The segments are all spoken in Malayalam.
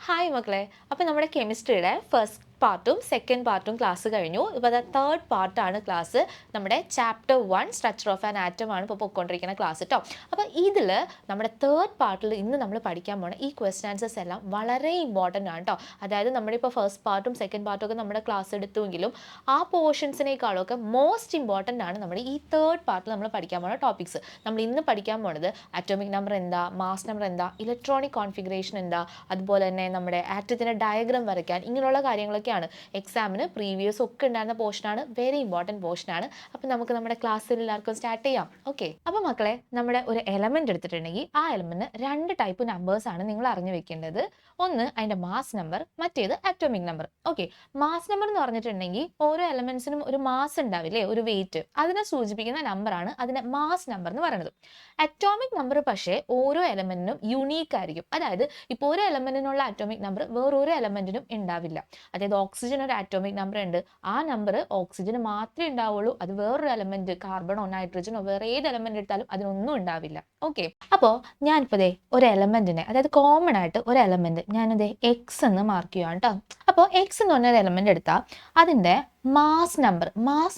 ഹായ് മക്കളെ, അപ്പോൾ നമ്മുടെ കെമിസ്ട്രിയുടെ ഫസ്റ്റ് പാർട്ടും സെക്കൻഡ് പാർട്ടും ക്ലാസ് കഴിഞ്ഞു. ഇപ്പോൾ അത് തേർഡ് പാർട്ടാണ് ക്ലാസ്. നമ്മുടെ chapter 1 structure of an atom ആണ് ഇപ്പോൾ പോയിക്കൊണ്ടിരിക്കുന്ന ക്ലാസ് കേട്ടോ. അപ്പോൾ ഇതിൽ നമ്മുടെ തേർഡ് പാർട്ടിൽ ഇന്ന് നമ്മൾ പഠിക്കാൻ പോണ ഈ ക്വസ്റ്റ്യൻ ആൻസേഴ്സ് എല്ലാം വളരെ ഇമ്പോർട്ടൻ്റ് ആണ് കേട്ടോ. അതായത് നമ്മളിപ്പോൾ ഫസ്റ്റ് പാർട്ടും സെക്കൻഡ് പാർട്ടും ഒക്കെ നമ്മുടെ ക്ലാസ് എടുത്തുവെങ്കിലും ആ പോർഷൻസിനേക്കാളൊക്കെ മോസ്റ്റ് ഇമ്പോർട്ടൻ്റ് ആണ് നമ്മുടെ ഈ തേർഡ് പാർട്ടിൽ നമ്മൾ പഠിക്കാൻ പോണ ടോപ്പിക്സ്. നമ്മൾ ഇന്ന് പഠിക്കാൻ പോണത് അറ്റോമിക് നമ്പർ എന്താ, മാസ് നമ്പർ എന്താ, ഇലക്ട്രോണിക് കോൺഫിഗറേഷൻ എന്താ, അതുപോലെ തന്നെ നമ്മുടെ ആറ്റത്തിൻ്റെ ഡയഗ്രാം വരയ്ക്കാൻ, ഇങ്ങനെയുള്ള കാര്യങ്ങളൊക്കെയാണ് എക്സാമിന് പ്രീവിയസ് ഒക്കെ ഉണ്ടായിരുന്ന പോർഷനാണ്. വെരി ഇമ്പോർട്ടൻറ്റ് പോർഷനാണ്. അപ്പം നമുക്ക് നമ്മുടെ ക്ലാസ്സിൽ എല്ലാവർക്കും സ്റ്റാർട്ട് ചെയ്യാം. ഓക്കെ, അപ്പോൾ മക്കളെ, നമ്മുടെ ഒരു എലമെന്റ് എടുത്തിട്ടുണ്ടെങ്കിൽ ആ എലമെന്റിന് രണ്ട് ടൈപ്പ് നമ്പേഴ്സ് ആണ് നിങ്ങൾ അറിഞ്ഞു വെക്കേണ്ടത്. ഒന്ന് അതിൻ്റെ മാസ് നമ്പർ, മറ്റേത് atomic number. Okay, mass number എന്ന് പറഞ്ഞിട്ടുണ്ടെങ്കിൽ ഓരോ എലമെന്റ്സിനും ഒരു മാസ് ഉണ്ടാവില്ലേ, ഒരു വെയിറ്റ്, അതിനെ സൂചിപ്പിക്കുന്ന നമ്പറാണ് അതിൻ്റെ മാസ് നമ്പർ എന്ന് പറയുന്നത്. അറ്റോമിക് നമ്പർ പക്ഷേ ഓരോ എലമെന്റിനും യുണീക്ക് ആയിരിക്കും. അതായത് ഇപ്പോൾ ഒരു എലമെന്റിനുള്ള അറ്റോമിക് നമ്പർ വേറൊരു എലമെന്റിനും ഉണ്ടാവില്ല. അതായത് ഓക്സിജൻ ഒരു അറ്റോമിക് നമ്പർ ഉണ്ട്, ആ നമ്പർ ഓക്സിജന് മാത്രമേ ഉണ്ടാവുള്ളൂ. അത് വേറൊരു എലമെന്റ്, കാർബണോ നൈട്രജനോ വേറെ ഏത് എലമെന്റ് എടുത്താലും അതിനൊന്നും ഉണ്ടാവില്ല. ഓക്കെ, അപ്പോൾ ഞാനിപ്പോൾ ഒരു എലമെന്റിനെ, അതായത് കോമൺ ആയിട്ട് ഒരു എലമെന്റ് ഞാനിത് എക്സ് എന്ന് മാർക്ക് ചെയ്യുകയാണ് കേട്ടോ. അപ്പോൾ എക്സ് എന്ന് പറഞ്ഞ ഒരു എലമെന്റ് എടുത്താൽ അതിൻ്റെ മാസ്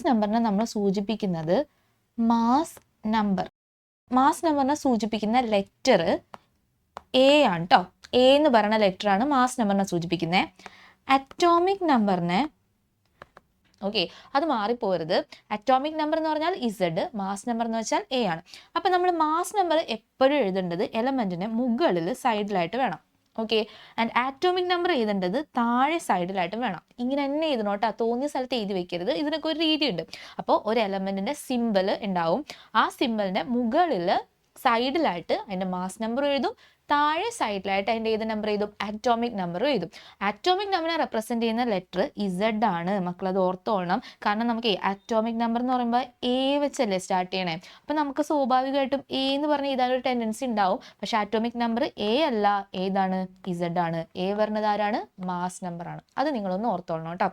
നമ്പറിനെ നമ്മൾ സൂചിപ്പിക്കുന്നത് മാസ് നമ്പറിനെ സൂചിപ്പിക്കുന്ന ലെറ്റർ എ ആണ് കേട്ടോ. എ എന്ന് പറയുന്ന ലെറ്റർ ആണ് മാസ് നമ്പറിനെ സൂചിപ്പിക്കുന്നത്. അറ്റോമിക് നമ്പറിനെ, ഓക്കെ, അത് മാറിപ്പോരുത്. അറ്റോമിക് നമ്പർ എന്ന് പറഞ്ഞാൽ ഇസഡ്, മാസ് നമ്പർ എന്ന് വെച്ചാൽ എ ആണ്. അപ്പം നമ്മൾ മാസ് നമ്പർ എപ്പോഴും എഴുതേണ്ടത് എലമെന്റിന് മുകളിൽ സൈഡിലായിട്ട് വേണം. ഓക്കെ, ആൻഡ് ആറ്റോമിക് നമ്പർ എഴുതേണ്ടത് താഴെ സൈഡിലായിട്ട് വേണം. ഇങ്ങനെ തന്നെ എഴുതണോട്ടാ, തോന്നിയ സ്ഥലത്ത് എഴുതി വെക്കരുത്. ഇതിനൊക്കെ ഒരു രീതിയുണ്ട്. അപ്പോൾ ഒരു എലമെന്റിന്റെ സിമ്പിൾ ഉണ്ടാവും, ആ സിമ്പിളിന്റെ മുകളിൽ സൈഡിലായിട്ട് അതിൻ്റെ മാസ് നമ്പർ എഴുതും, താഴെ സൈഡിലായിട്ട് അതിൻ്റെ ഏത് നമ്പർ എഴുതും, ആറ്റോമിക് നമ്പർ എഴുതും. ആറ്റോമിക് നമ്പറിനെ റെപ്രസെന്റ് ചെയ്യുന്ന ലെറ്റർ ഇസഡ് ആണ്. മക്കളത് ഓർത്തോളണം. കാരണം നമുക്ക് ആറ്റോമിക് നമ്പർ എന്ന് പറയുമ്പോൾ എ വെച്ചല്ലേ സ്റ്റാർട്ട് ചെയ്യണേ. അപ്പം നമുക്ക് സ്വാഭാവികമായിട്ടും എ എന്ന് പറഞ്ഞ് എഴുതാനൊരു ടെൻഡൻസി ഉണ്ടാവും. പക്ഷെ ആറ്റോമിക് നമ്പർ എ അല്ല, ഏതാണ്, ഇസഡ് ആണ്. എ വരുന്നത് ആരാണ്, മാസ് നമ്പർ ആണ്. അത് നിങ്ങളൊന്ന് ഓർത്തോളണം കേട്ടോ.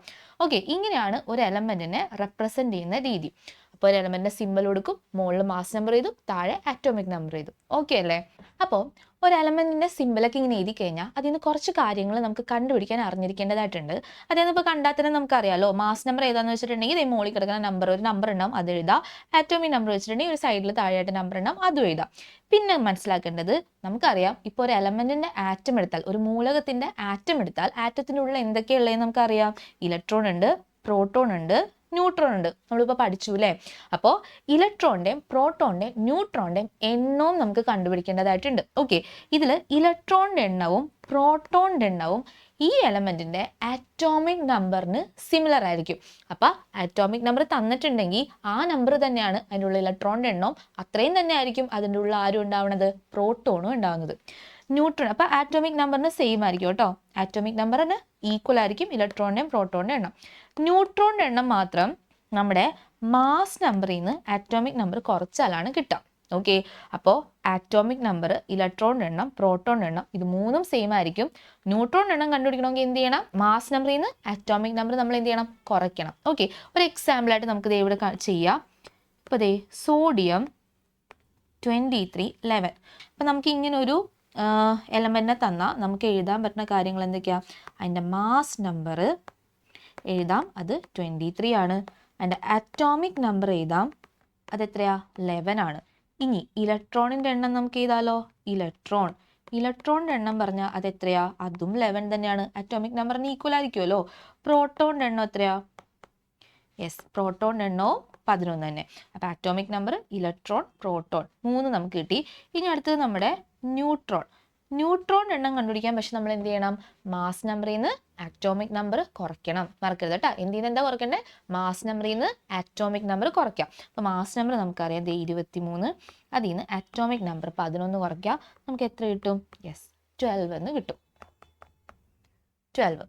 ഓക്കെ, ഇങ്ങനെയാണ് ഒരു എലമെന്റിനെ റെപ്രസെന്റ് ചെയ്യുന്ന രീതി. അപ്പോൾ ഒരു എലമെന്റിന്റെ സിമ്പിൾ കൊടുക്കും, മുകളിൽ മാസ് നമ്പർ എഴുതും, താഴെ ആറ്റോമിക് നമ്പർ എഴുതും. ഓക്കെ അല്ലേ? അപ്പോൾ ഒരു എലമെന്റിന്റെ സിമ്പിളൊക്കെ ഇങ്ങനെ എഴുതി കഴിഞ്ഞാൽ അതിൽ നിന്ന് കുറച്ച് കാര്യങ്ങൾ നമുക്ക് കണ്ടുപിടിക്കാൻ അറിഞ്ഞിരിക്കേണ്ടതായിട്ടുണ്ട്. അതായത് ഇപ്പോൾ കണ്ടാൽ തന്നെ നമുക്കറിയാലോ, മാസ് നമ്പർ ഏതാന്ന് വെച്ചിട്ടുണ്ടെങ്കിൽ ഇതേ മുകളിൽ കിടക്കുന്ന നമ്പർ, ഒരു നമ്പർ ഉണ്ടാവും, അത് എഴുതാം. ആറ്റോമിക് നമ്പർ വെച്ചിട്ടുണ്ടെങ്കിൽ ഒരു സൈഡിൽ താഴെയായിട്ട് നമ്പർ ഉണ്ടാവും, അതും എഴുതാം. പിന്നെ മനസ്സിലാക്കേണ്ടത്, നമുക്കറിയാം ഇപ്പോൾ ഒരു എലമെന്റിന്റെ ആറ്റം എടുത്താൽ, ഒരു മൂലകത്തിന്റെ ആറ്റം എടുത്താൽ ആറ്റത്തിനുള്ള എന്തൊക്കെയുള്ളതെന്ന് നമുക്കറിയാം. ഇലക്ട്രോൺ ഉണ്ട്, പ്രോട്ടോൺ ഉണ്ട്, ന്യൂട്രോൺ ഉണ്ട്. നമ്മളിപ്പോൾ പഠിച്ചു അല്ലേ? അപ്പോൾ ഇലക്ട്രോണിൻ്റെയും പ്രോട്ടോണിൻ്റെയും ന്യൂട്രോണിൻ്റെയും എണ്ണവും നമുക്ക് കണ്ടുപിടിക്കേണ്ടതായിട്ടുണ്ട്. ഓക്കെ, ഇതിൽ ഇലക്ട്രോണിൻ്റെ എണ്ണവും പ്രോട്ടോണിൻ്റെ എണ്ണവും ഈ എലമെന്റിന്റെ ആറ്റോമിക് നമ്പറിന് സിമിലർ ആയിരിക്കും. അപ്പം ആറ്റോമിക് നമ്പർ തന്നിട്ടുണ്ടെങ്കിൽ ആ നമ്പർ തന്നെയാണ് അതിൻ്റെ ഉള്ള ഇലക്ട്രോണിൻ്റെ എണ്ണവും, അത്രയും തന്നെ ആയിരിക്കും അതിൻ്റെ ഉള്ള ആരും ഉണ്ടാവുന്നത്, പ്രോട്ടോണും ഉണ്ടാവുന്നത്. ന്യൂട്രോൺ അപ്പോൾ ആറ്റോമിക് നമ്പറിന് സെയിം ആയിരിക്കും കേട്ടോ. ആറ്റോമിക് നമ്പറിന് ഈക്വൽ ആയിരിക്കും ഇലക്ട്രോണിൻ്റെയും പ്രോട്ടോണിൻ്റെ എണ്ണം. ന്യൂട്രോണിൻ്റെ എണ്ണം മാത്രം നമ്മുടെ മാസ് നമ്പറിൽ നിന്ന് ആറ്റോമിക് നമ്പർ കുറച്ചാലാണ് കിട്ടുക. ഓക്കെ, അപ്പോൾ ആറ്റോമിക് നമ്പർ, ഇലക്ട്രോണിൻ്റെ എണ്ണം, പ്രോട്ടോണിൻ്റെ എണ്ണം, ഇത് മൂന്നും സെയിം ആയിരിക്കും. ന്യൂട്രോണിൻ്റെ എണ്ണം കണ്ടുപിടിക്കണമെങ്കിൽ എന്ത് ചെയ്യണം, മാസ് നമ്പറിൽ നിന്ന് ആറ്റോമിക് നമ്പർ നമ്മൾ എന്ത് ചെയ്യണം, കുറയ്ക്കണം. ഓക്കെ, ഒരു എക്സാമ്പിളായിട്ട് നമുക്ക് ഇവിടെ ചെയ്യാം. ഇപ്പോൾ സോഡിയം 2311. അപ്പം നമുക്ക് ഇങ്ങനെ ഒരു എലമെന്റിനെ തന്നാൽ നമുക്ക് എഴുതാൻ പറ്റുന്ന കാര്യങ്ങൾ എന്തൊക്കെയാണ്, അതിൻ്റെ മാസ് നമ്പർ എഴുതാം, അത് 23 ആണ്. അതിൻ്റെ അറ്റോമിക് നമ്പർ എഴുതാം, അതെത്രയാ, 11 ആണ്. ഇനി ഇലക്ട്രോണിൻ്റെ എണ്ണം നമുക്ക് എഴുതാലോ. ഇലക്ട്രോണിൻ്റെ എണ്ണം പറഞ്ഞാൽ അതെത്രയാ, അതും 11 തന്നെയാണ്. അറ്റോമിക് നമ്പറിന് ഈക്വൽ ആയിരിക്കുമല്ലോ. പ്രോട്ടോണിൻ്റെ എണ്ണം എത്രയാ, യെസ്, പ്രോട്ടോണിൻ്റെ എണ്ണവും 11 തന്നെ. അപ്പോൾ ആറ്റോമിക് നമ്പർ, ഇലക്ട്രോൺ, പ്രോട്ടോൺ, 3 നമുക്ക് കിട്ടി. ഇനി അടുത്തത് നമ്മുടെ ന്യൂട്രോണിൻ്റെ എണ്ണം കണ്ടുപിടിക്കാൻ പക്ഷെ നമ്മൾ എന്ത് ചെയ്യണം, മാസ് നമ്പറിൽ നിന്ന് ആറ്റോമിക് നമ്പർ കുറയ്ക്കണം. മറക്കരുത് കേട്ടോ. എന്തിൽ നിന്ന് എന്താ കുറയ്ക്കണ്ടേ, മാസ് നമ്പറിൽ നിന്ന് ആറ്റോമിക് നമ്പർ കുറയ്ക്കാം. അപ്പോൾ മാസ് നമ്പർ നമുക്കറിയാം 23, അതിൽ നിന്ന് ആറ്റോമിക് നമ്പർ 11 കുറയ്ക്കാം. നമുക്ക് എത്ര കിട്ടും, യെസ്, 12 എന്ന് കിട്ടും. 12.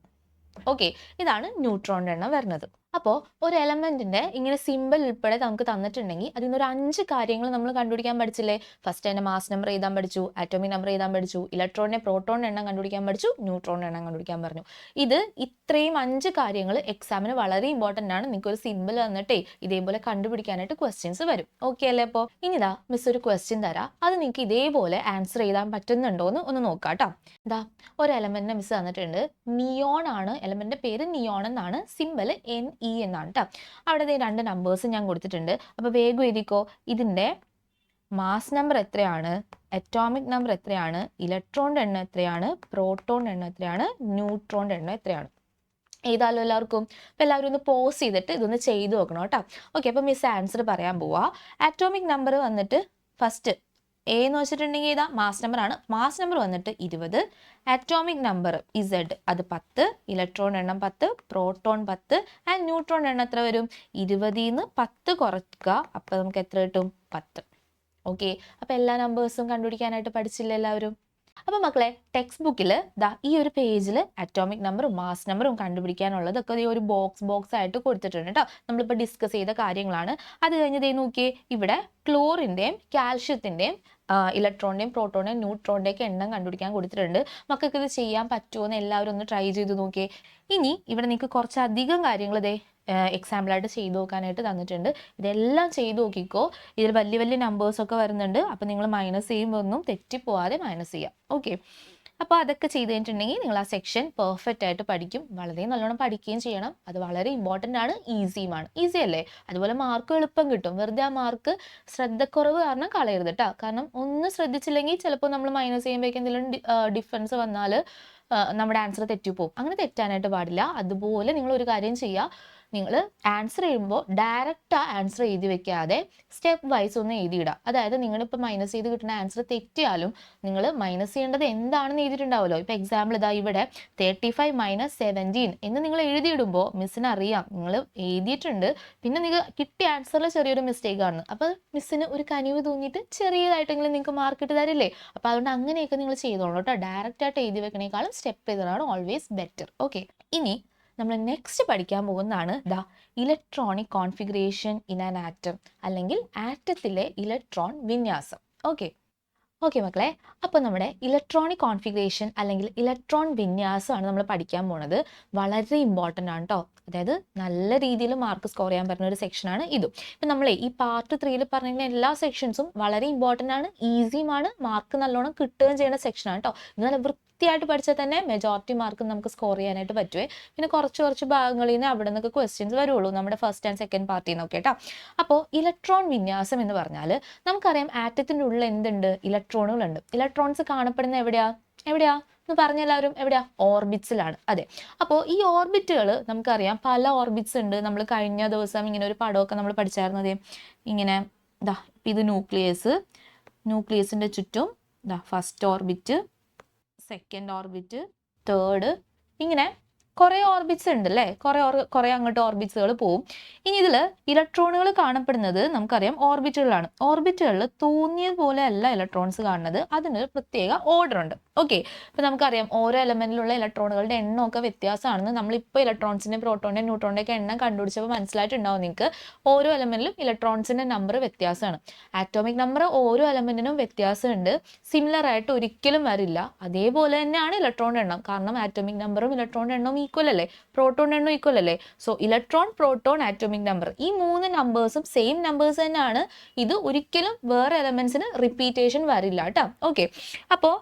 ഓക്കെ, ഇതാണ് ന്യൂട്രോണിൻ്റെ എണ്ണം വരുന്നത്. അപ്പോൾ ഒരു എലമെന്റിന്റെ ഇങ്ങനെ സിമ്പിൾ ഉൾപ്പെടെ നമുക്ക് തന്നിട്ടുണ്ടെങ്കിൽ അതിൽ നിന്ന് ഒരു 5 കാര്യങ്ങൾ നമ്മൾ കണ്ടുപിടിക്കാൻ പഠിച്ചില്ലേ? ഫസ്റ്റ് അതിന്റെ മാസ് നമ്പർ എഴുതാൻ പഠിച്ചു, ആറ്റോമിക് നമ്പർ എഴുതാൻ പഠിച്ചു, ഇലക്ട്രോണിന്റെ പ്രോട്ടോണിന്റെ എണ്ണം കണ്ടുപിടിക്കാൻ പഠിച്ചു, ന്യൂട്രോണിന്റെ എണ്ണം കണ്ടുപിടിക്കാൻ പറഞ്ഞു. ഇത്രയും 5 കാര്യങ്ങൾ എക്സാമിന് വളരെ ഇമ്പോർട്ടന്റ് ആണ്. നിങ്ങൾക്ക് ഒരു സിമ്പിൾ തന്നിട്ടേ ഇതേപോലെ കണ്ടുപിടിക്കാനായിട്ട് ക്വസ്റ്റ്യൻസ് വരും. ഓക്കെ അല്ലേ? അപ്പോൾ ഇനിതാ മിസ് ഒരു ക്വസ്റ്റ്യൻ തരാം, അത് നിങ്ങൾക്ക് ഇതേപോലെ ആൻസർ ചെയ്താൻ പറ്റുന്നുണ്ടോ എന്ന് ഒന്ന് നോക്കാം കേട്ടോ. എന്താ ഒരു എലമെന്റിനെ മിസ് തന്നിട്ടുണ്ട്, നിയോൺ ആണ്, എലമെന്റിന്റെ പേര് നിയോൺ എന്നാണ്, സിമ്പിൾ NE എന്നാണ് കേട്ടോ. അവിടെ 2 നമ്പേഴ്സ് ഞാൻ കൊടുത്തിട്ടുണ്ട്. അപ്പോൾ വേഗം എഴുതിക്കോ, ഇതിന്റെ മാസ് നമ്പർ എത്രയാണ്, അറ്റോമിക് നമ്പർ എത്രയാണ്, ഇലക്ട്രോണിന്റെ എണ്ണം എത്രയാണ്, പ്രോട്ടോണിന്റെ എണ്ണം എത്രയാണ്, ന്യൂട്രോണിന്റെ എണ്ണം എത്രയാണ്. എഴുതാലോ എല്ലാവർക്കും? അപ്പോൾ എല്ലാവരും ഒന്ന് പോസ് ചെയ്തിട്ട് ഇതൊന്ന് ചെയ്തു നോക്കണം കേട്ടോ. ഓക്കെ, അപ്പോൾ മിസ് ആൻസർ പറയാൻ പോവാ. ആറ്റോമിക് നമ്പർ വന്നിട്ട് ഫസ്റ്റ് എ എന്ന് വെച്ചിട്ടുണ്ടെങ്കിൽ ഏതാ മാസ് നമ്പർ ആണ്. മാസ് നമ്പർ വന്നിട്ട് 20, ആറ്റോമിക് നമ്പർ Z അത് 10, ഇലക്ട്രോൺ എണ്ണം 10, പ്രോട്ടോൺ 10 ആൻഡ് ന്യൂട്രോൺ എണ്ണം എത്ര വരും? 20 10 കുറയ്ക്കുക, അപ്പോൾ നമുക്ക് എത്ര കിട്ടും? 10. ഓക്കെ, അപ്പോൾ എല്ലാ നമ്പേഴ്സും കണ്ടുപിടിക്കാനായിട്ട് പഠിച്ചില്ല എല്ലാവരും? അപ്പോൾ മക്കളെ ടെക്സ്റ്റ് ബുക്കിൽ ഈ ഒരു പേജിൽ അറ്റോമിക് നമ്പറും മാസ് നമ്പറും കണ്ടുപിടിക്കാനുള്ളതൊക്കെ ഒരു ബോക്സ് ആയിട്ട് കൊടുത്തിട്ടുണ്ട് കേട്ടോ. നമ്മളിപ്പോൾ ഡിസ്കസ് ചെയ്ത കാര്യങ്ങളാണ്. അത് കഴിഞ്ഞ് നോക്കിയേ, ഇവിടെ ക്ലോറിൻ്റെയും കാൽഷ്യത്തിൻ്റെയും ഇലക്ട്രോണിൻ്റെയും പ്രോട്ടോണിൻ്റെയും ന്യൂട്രോണിൻ്റെയൊക്കെ എണ്ണം കണ്ടുപിടിക്കാൻ കൊടുത്തിട്ടുണ്ട്. മക്കൾക്ക് ഇത് ചെയ്യാൻ പറ്റുമോ എന്ന് എല്ലാവരും ഒന്ന് ട്രൈ ചെയ്ത് നോക്കിയേ. ഇനി ഇവിടെ നിങ്ങൾക്ക് കുറച്ചധികം കാര്യങ്ങൾ എക്സാമ്പിളായിട്ട് ചെയ്ത് നോക്കാനായിട്ട് തന്നിട്ടുണ്ട്. ഇതെല്ലാം ചെയ്ത് നോക്കിക്കോ. ഇതിൽ വലിയ വലിയ നമ്പേഴ്സൊക്കെ വരുന്നുണ്ട്. അപ്പോൾ നിങ്ങൾ മൈനസ് ചെയ്യുമ്പോൾ ഒന്നും തെറ്റിപ്പോവാതെ മൈനസ് ചെയ്യാം. ഓക്കെ, അപ്പോൾ അതൊക്കെ ചെയ്ത് കഴിഞ്ഞിട്ടുണ്ടെങ്കിൽ നിങ്ങൾ ആ സെക്ഷൻ പെർഫെക്റ്റ് ആയിട്ട് പഠിക്കും. വളരെ നല്ലോണം പഠിക്കുകയും ചെയ്യണം. അത് വളരെ ഇമ്പോർട്ടൻ്റ് ആണ്, ഈസിയുമാണ്. ഈസി അല്ലേ? അതുപോലെ മാർക്ക് എളുപ്പം കിട്ടും. വെറുതെ ആ മാർക്ക് ശ്രദ്ധക്കുറവ് കാരണം കളയരുത് കേട്ടോ. കാരണം ഒന്ന് ശ്രദ്ധിച്ചില്ലെങ്കിൽ ചിലപ്പോൾ നമ്മൾ മൈനസ് ചെയ്യുമ്പോഴേക്കും എന്തെങ്കിലും ഡിഫറൻസ് വന്നാൽ നമ്മുടെ ആൻസർ തെറ്റിപ്പോവും. അങ്ങനെ തെറ്റാനായിട്ട് പാടില്ല. അതുപോലെ നിങ്ങൾ ഒരു കാര്യം ചെയ്യുക, നിങ്ങൾ ആൻസർ ചെയ്യുമ്പോൾ ഡയറക്റ്റ് ആ ആൻസർ എഴുതി വെക്കാതെ സ്റ്റെപ്പ് വൈസ് ഒന്ന് എഴുതിയിടുക. അതായത് നിങ്ങളിപ്പോൾ മൈനസ് ചെയ്ത് കിട്ടുന്ന ആൻസർ തെറ്റിയാലും നിങ്ങൾ മൈനസ് ചെയ്യേണ്ടത് എന്താണെന്ന് എഴുതിയിട്ടുണ്ടാവുമല്ലോ. ഇപ്പോൾ എക്സാമ്പിൾ ഇവിടെ 35 - 17 എന്ന് നിങ്ങൾ എഴുതിയിടുമ്പോൾ മിസ്സിന് അറിയാം നിങ്ങൾ എഴുതിയിട്ടുണ്ട്, പിന്നെ നിങ്ങൾ കിട്ടിയ ആൻസറിൽ ചെറിയൊരു മിസ്റ്റേക്ക് ആണ്. അപ്പോൾ മിസ്സിന് ഒരു കനിവ് തോന്നിയിട്ട് ചെറിയതായിട്ടെങ്കിലും നിങ്ങൾക്ക് മാർക്ക് ഇട്ട് തരില്ലേ? അപ്പോൾ അതുകൊണ്ട് അങ്ങനെയൊക്കെ നിങ്ങൾ ചെയ്തോളൂ കേട്ടോ. ഡയറക്റ്റ് ആയിട്ട് എഴുതി വെക്കണേക്കാളും സ്റ്റെപ്പ് ചെയ്തതാണ് ഓൾവേസ് ബെറ്റർ. ഓക്കെ, ഇനി നമ്മൾ നെക്സ്റ്റ് പഠിക്കാൻ പോകുന്നതാണ് electronic configuration in an atom, അല്ലെങ്കിൽ ആറ്റത്തിലെ ഇലക്ട്രോൺ വിന്യാസം. ഓക്കെ മക്കളെ, അപ്പോൾ നമ്മുടെ ഇലക്ട്രോണിക് കോൺഫിഗറേഷൻ അല്ലെങ്കിൽ ഇലക്ട്രോൺ വിന്യാസമാണ് നമ്മൾ പഠിക്കാൻ പോണത്. വളരെ ഇമ്പോർട്ടൻ്റ് ആണ് കേട്ടോ. അതായത് നല്ല രീതിയിൽ മാർക്ക് സ്കോർ ചെയ്യാൻ പറ്റുന്ന ഒരു സെക്ഷനാണ് ഇതും. ഇപ്പം നമ്മൾ ഈ പാർട്ട് 3 പറഞ്ഞിരുന്ന എല്ലാ സെക്ഷൻസും വളരെ ഇമ്പോർട്ടൻ്റ് ആണ്, ഈസിയുമാണ്, മാർക്ക് നല്ലോണം കിട്ടുകയും ചെയ്യുന്ന സെക്ഷനാണ് കേട്ടോ. ഇങ്ങനെ വൃത്തിയായിട്ട് പഠിച്ചാൽ തന്നെ മെജോറിറ്റി മാർക്ക് നമുക്ക് സ്കോർ ചെയ്യാനായിട്ട് പറ്റുമേ. പിന്നെ കുറച്ച് ഭാഗങ്ങളിൽ നിന്ന് അവിടെ നിന്നൊക്കെ ക്വസ്റ്റ്യൻസ് വരുള്ളൂ, നമ്മുടെ ഫസ്റ്റ് ആൻഡ് സെക്കൻഡ് പാർട്ടിൽ നിന്നൊക്കെ കേട്ടോ. അപ്പോൾ ഇലക്ട്രോൺ വിന്യാസം എന്ന് പറഞ്ഞാൽ നമുക്കറിയാം ആറ്റത്തിൻ്റെ ഉള്ളിൽ എന്തുണ്ട്? ഇലക്ട്രോണുകളുണ്ട്. ഇലക്ട്രോൺസ് കാണപ്പെടുന്ന എവിടെയാ എന്ന് പറഞ്ഞെല്ലാവരും? എവിടെയാ? ഓർബിറ്റ്സിലാണ്. അതെ, അപ്പോൾ ഈ ഓർബിറ്റുകൾ നമുക്കറിയാം പല ഓർബിറ്റ്സ് ഉണ്ട്. നമ്മൾ കഴിഞ്ഞ ദിവസം ഇങ്ങനെ ഒരു പടമൊക്കെ നമ്മൾ പഠിച്ചായിരുന്നത്. ഇങ്ങനെ ഇത് ന്യൂക്ലിയസിൻ്റെ ചുറ്റും first orbit, second orbit, third, ഇങ്ങനെ കുറേ ഓർബിറ്റ്സ് ഉണ്ട് അല്ലേ? കുറേ അങ്ങോട്ട് ഓർബിറ്റ്സുകൾ പോവും. ഇനി ഇതിൽ ഇലക്ട്രോണുകൾ കാണപ്പെടുന്നത് നമുക്കറിയാം ഓർബിറ്റുകളാണ്. ഓർബിറ്റുകളിൽ തോന്നിയതുപോലെ അല്ല ഇലക്ട്രോൺസ് കാണുന്നത്, അതിനൊരു പ്രത്യേക ഓർഡർ ഉണ്ട്. ഓക്കെ, ഇപ്പം നമുക്കറിയാം ഓരോ എലമെന്റിലുള്ള ഇലക്ട്രോണുകളുടെ എണ്ണമൊക്കെ വ്യത്യാസമാണെന്ന് നമ്മളിപ്പോൾ ഇലക്ട്രോൺസിൻ്റെ പ്രോട്ടോണിൻ്റെ ന്യൂട്രോണിൻ്റെ ഒക്കെ എണ്ണം കണ്ടുപിടിച്ചപ്പോൾ മനസ്സിലായിട്ടുണ്ടാവും നിങ്ങൾക്ക്. ഓരോ എലമെന്റിലും ഇലക്ട്രോൺസിൻ്റെ നമ്പർ വ്യത്യാസമാണ്. ആറ്റോമിക് നമ്പർ ഓരോ എലമെന്റിനും വ്യത്യാസമുണ്ട്, സിമിലർ ആയിട്ട് ഒരിക്കലും വരില്ല. അതേപോലെ തന്നെയാണ് ഇലക്ട്രോണിൻ്റെ എണ്ണം. കാരണം ആറ്റോമിക് നമ്പറും ഇലക്ട്രോണിൻ്റെ എണ്ണവും ഈക്വൽ അല്ലേ, പ്രോട്ടോണിൻ്റെ എണ്ണം ഈക്വൽ അല്ലേ. So electron, proton, atomic number ഈ 3 നമ്പേഴ്സും സെയിം നമ്പേഴ്സ് തന്നെയാണ്. ഇത് ഒരിക്കലും വേറെ എലമെന്റ്സിന് റിപ്പീറ്റേഷൻ വരില്ല കേട്ടോ. ഓക്കെ, അപ്പോൾ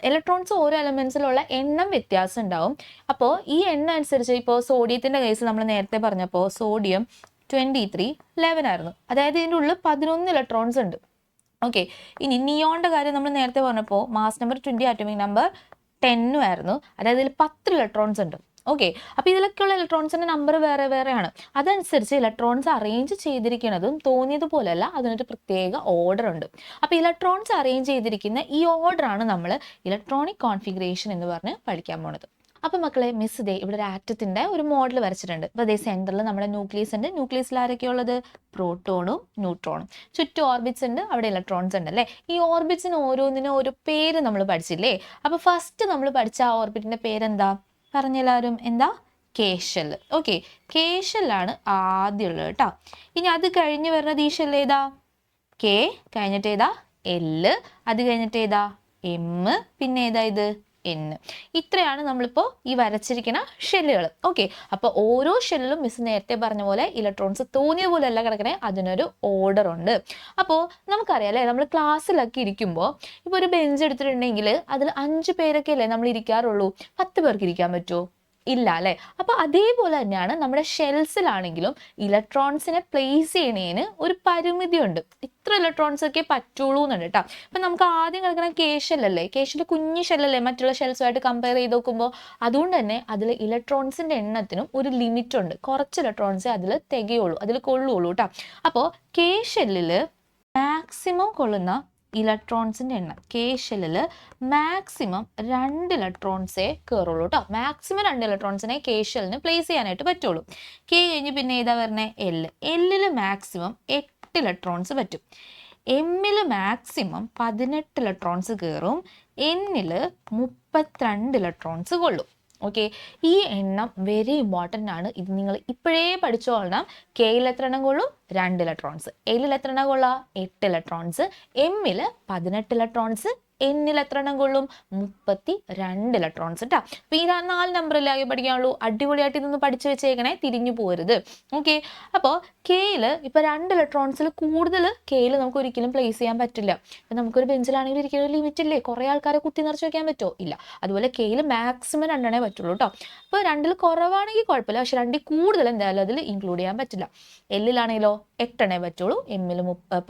ഇലക്ട്രോൺസ് ഓരോ എലമെന്റ്സിലുള്ള എണ്ണം വ്യത്യാസം ഉണ്ടാവും. അപ്പോൾ ഈ എണ്ണം അനുസരിച്ച് ഇപ്പോൾ സോഡിയത്തിൻ്റെ കേസ് നമ്മൾ നേരത്തെ പറഞ്ഞപ്പോൾ സോഡിയം 23 11 ആയിരുന്നു. അതായത് ഇതിൻ്റെ ഉള്ളിൽ 11 ഇലക്ട്രോൺസ് ഉണ്ട്. ഓക്കെ, ഇനി നിയോണിൻ്റെ കാര്യം നമ്മൾ നേരത്തെ പറഞ്ഞപ്പോൾ മാസ് നമ്പർ 20, ആറ്റോമിക് നമ്പർ 10 ആയിരുന്നു. അതായത് ഇതിൽ 10 ഇലക്ട്രോൺസ് ഉണ്ട്. ഓക്കെ, അപ്പോൾ ഇതിലൊക്കെയുള്ള ഇലക്ട്രോൺസിൻ്റെ നമ്പർ വേറെ വേറെയാണ്. അതനുസരിച്ച് ഇലക്ട്രോൺസ് അറേഞ്ച് ചെയ്തിരിക്കുന്നതും തോന്നിയതുപോലെയല്ല, അതിനൊരു പ്രത്യേക ഓർഡർ ഉണ്ട്. അപ്പോൾ ഇലക്ട്രോൺസ് അറേഞ്ച് ചെയ്തിരിക്കുന്ന ഈ ഓർഡറാണ് നമ്മൾ ഇലക്ട്രോണിക് കോൺഫിഗറേഷൻ എന്ന് പറഞ്ഞ് പഠിക്കാൻ പോണത്. അപ്പോൾ മക്കളെ മിസ് ഇവിടെ ഒരു ആറ്റത്തിൻ്റെ ഒരു മോഡൽ വരച്ചിട്ടുണ്ട്. അപ്പോൾ സെൻറ്ററിൽ നമ്മുടെ ന്യൂക്ലിയസ് ഉണ്ട്. ന്യൂക്ലിയസിൽ ആരൊക്കെയുള്ളത്? പ്രോട്ടോണും ന്യൂട്രോണും. ചുറ്റും ഓർബിറ്റ്സ് ഉണ്ട്, അവിടെ ഇലക്ട്രോൺസ് ഉണ്ട് അല്ലേ. ഈ ഓർബിറ്റ്സിന് ഓരോന്നിനും ഒരു പേര് നമ്മൾ പഠിച്ചില്ലേ? അപ്പോൾ ഫസ്റ്റ് നമ്മൾ പഠിച്ച ആ ഓർബിറ്റിൻ്റെ പേരെന്താ? പറഞ്ഞെല്ലാവരും എന്താ? K shell. ഓക്കെ, കെ ഷെല്ലാണ് ആദ്യമുള്ളത് കേട്ടോ. ഇനി അത് കഴിഞ്ഞ് വരുന്നത് ഈ ഷെൽ ഏതാ? കെ കഴിഞ്ഞിട്ട് ഏതാ? എല്, അത് കഴിഞ്ഞിട്ട് ഏതാ? എം, പിന്നെ ഏതാ ഇത്? എൻ. ഇത്രയാണ് നമ്മളിപ്പോൾ ഈ വരച്ചിരിക്കുന്ന ഷെല്ലുകൾ. ഓക്കെ, അപ്പോൾ ഓരോ ഷെല്ലിലും മിസ് നേരത്തെ പറഞ്ഞ പോലെ ഇലക്ട്രോൺസ് തോന്നിയ പോലെ അല്ല കിടക്കണേ, അതിനൊരു ഓർഡർ ഉണ്ട്. അപ്പോൾ നമുക്കറിയാം അല്ലേ, നമ്മൾ ക്ലാസ്സിലൊക്കെ ഇരിക്കുമ്പോൾ ഇപ്പോൾ ഒരു ബെഞ്ച് എടുത്തിട്ടുണ്ടെങ്കിൽ അതിൽ 5 പേരൊക്കെ അല്ലേ നമ്മൾ ഇരിക്കാറുള്ളൂ. 10 പേർക്ക് ഇരിക്കാൻ പറ്റുമോ? ഇല്ല അല്ലേ. അപ്പോൾ അതേപോലെ തന്നെയാണ് നമ്മുടെ ഷെൽസിലാണെങ്കിലും ഇലക്ട്രോൺസിനെ പ്ലേസ് ചെയ്യണതിന് ഒരു പരിമിതിയുണ്ട്. ഇത്ര ഇലക്ട്രോൺസ് ഒക്കെ പറ്റുള്ളൂ എന്നുണ്ട് കേട്ടോ. അപ്പം നമുക്ക് ആദ്യം കിടക്കുന്ന കെ ഷെല്ലല്ലേ, കെ ഷെല്ല് കുഞ്ഞു ഷെല്ലല്ലേ മറ്റുള്ള ഷെൽസുമായിട്ട് കമ്പയർ ചെയ്ത് നോക്കുമ്പോൾ. അതുകൊണ്ട് തന്നെ അതിൽ ഇലക്ട്രോൺസിൻ്റെ എണ്ണത്തിനും ഒരു ലിമിറ്റ് ഉണ്ട്. കുറച്ച് ഇലക്ട്രോൺസേ അതിൽ തികയുള്ളൂ, അതിൽ കൊള്ളുള്ളൂ കേട്ടോ. അപ്പോൾ കെ ഷെല്ലിൽ മാക്സിമം കൊള്ളുന്ന ഇലക്ട്രോൺസിൻ്റെ എണ്ണം, കെ ഷെല്ലിൽ മാക്സിമം 2 ഇലക്ട്രോൺസേ കയറുള്ളൂ കേട്ടോ. മാക്സിമം 2 ഇലക്ട്രോൺസിനെ കെ ഷെല്ലിന് പ്ലേസ് ചെയ്യാനായിട്ട് പറ്റുള്ളൂ. കെ കഴിഞ്ഞ് പിന്നെ ഏതാ പറഞ്ഞത്? എല്ല്. എല്ലിൽ മാക്സിമം 8 ഇലക്ട്രോൺസ് പറ്റും. എമ്മിൽ മാക്സിമം 18 ഇലക്ട്രോൺസ് കയറും. എന്നിൽ 32 ഇലക്ട്രോൺസ് കൊള്ളും. ഓക്കെ, ഈ എണ്ണം വെരി ഇമ്പോർട്ടൻ്റ് ആണ്. ഇത് നിങ്ങൾ ഇപ്പോഴേ പഠിച്ചോളണം. കെയിൽ എത്ര എണ്ണം കൊള്ളും? 2 ഇലക്ട്രോൺസ്. എല്ലിൽ എത്ര എണ്ണം കൊള്ളാം? 8 ഇലക്ട്രോൺസ്. എമ്മിൽ 18 ഇലക്ട്രോൺസ്. എന്നിൽ എത്ര എണ്ണം കൊള്ളും? 32 ഇലക്ട്രോൺസ് കേട്ടോ. അപ്പോൾ ഈ 4 നമ്പറല്ലേ ആകെ പഠിക്കാനുള്ളൂ. അടിപൊളിയായിട്ട് ഇതൊന്ന് പഠിച്ചു വെച്ചേക്കണേ, തിരിഞ്ഞു പോരുത്. ഓക്കെ, അപ്പോൾ കെയിൽ ഇപ്പോൾ 2 ഇലക്ട്രോൺസിൽ കൂടുതൽ കെയിൽ നമുക്ക് ഒരിക്കലും പ്ലേസ് ചെയ്യാൻ പറ്റില്ല. ഇപ്പം നമുക്കൊരു ബെഞ്ചിലാണെങ്കിൽ ഒരിക്കലും ഒരു ലിമിറ്റ് ഇല്ലേ? കുറേ ആൾക്കാരെ കുത്തി നിറച്ച് വെക്കാൻ പറ്റുമോ? ഇല്ല. അതുപോലെ കെയിൽ മാക്സിമം 2 എണ്ണേ പറ്റുള്ളൂ കേട്ടോ. അപ്പോൾ 2 കുറവാണെങ്കിൽ കുഴപ്പമില്ല, പക്ഷെ 2 കൂടുതൽ എന്തായാലും അതിൽ ഇൻക്ലൂഡ് ചെയ്യാൻ പറ്റില്ല. എല്ലിലാണെങ്കിലോ 8 എണ്ണേ പറ്റുള്ളൂ. എമ്മിൽ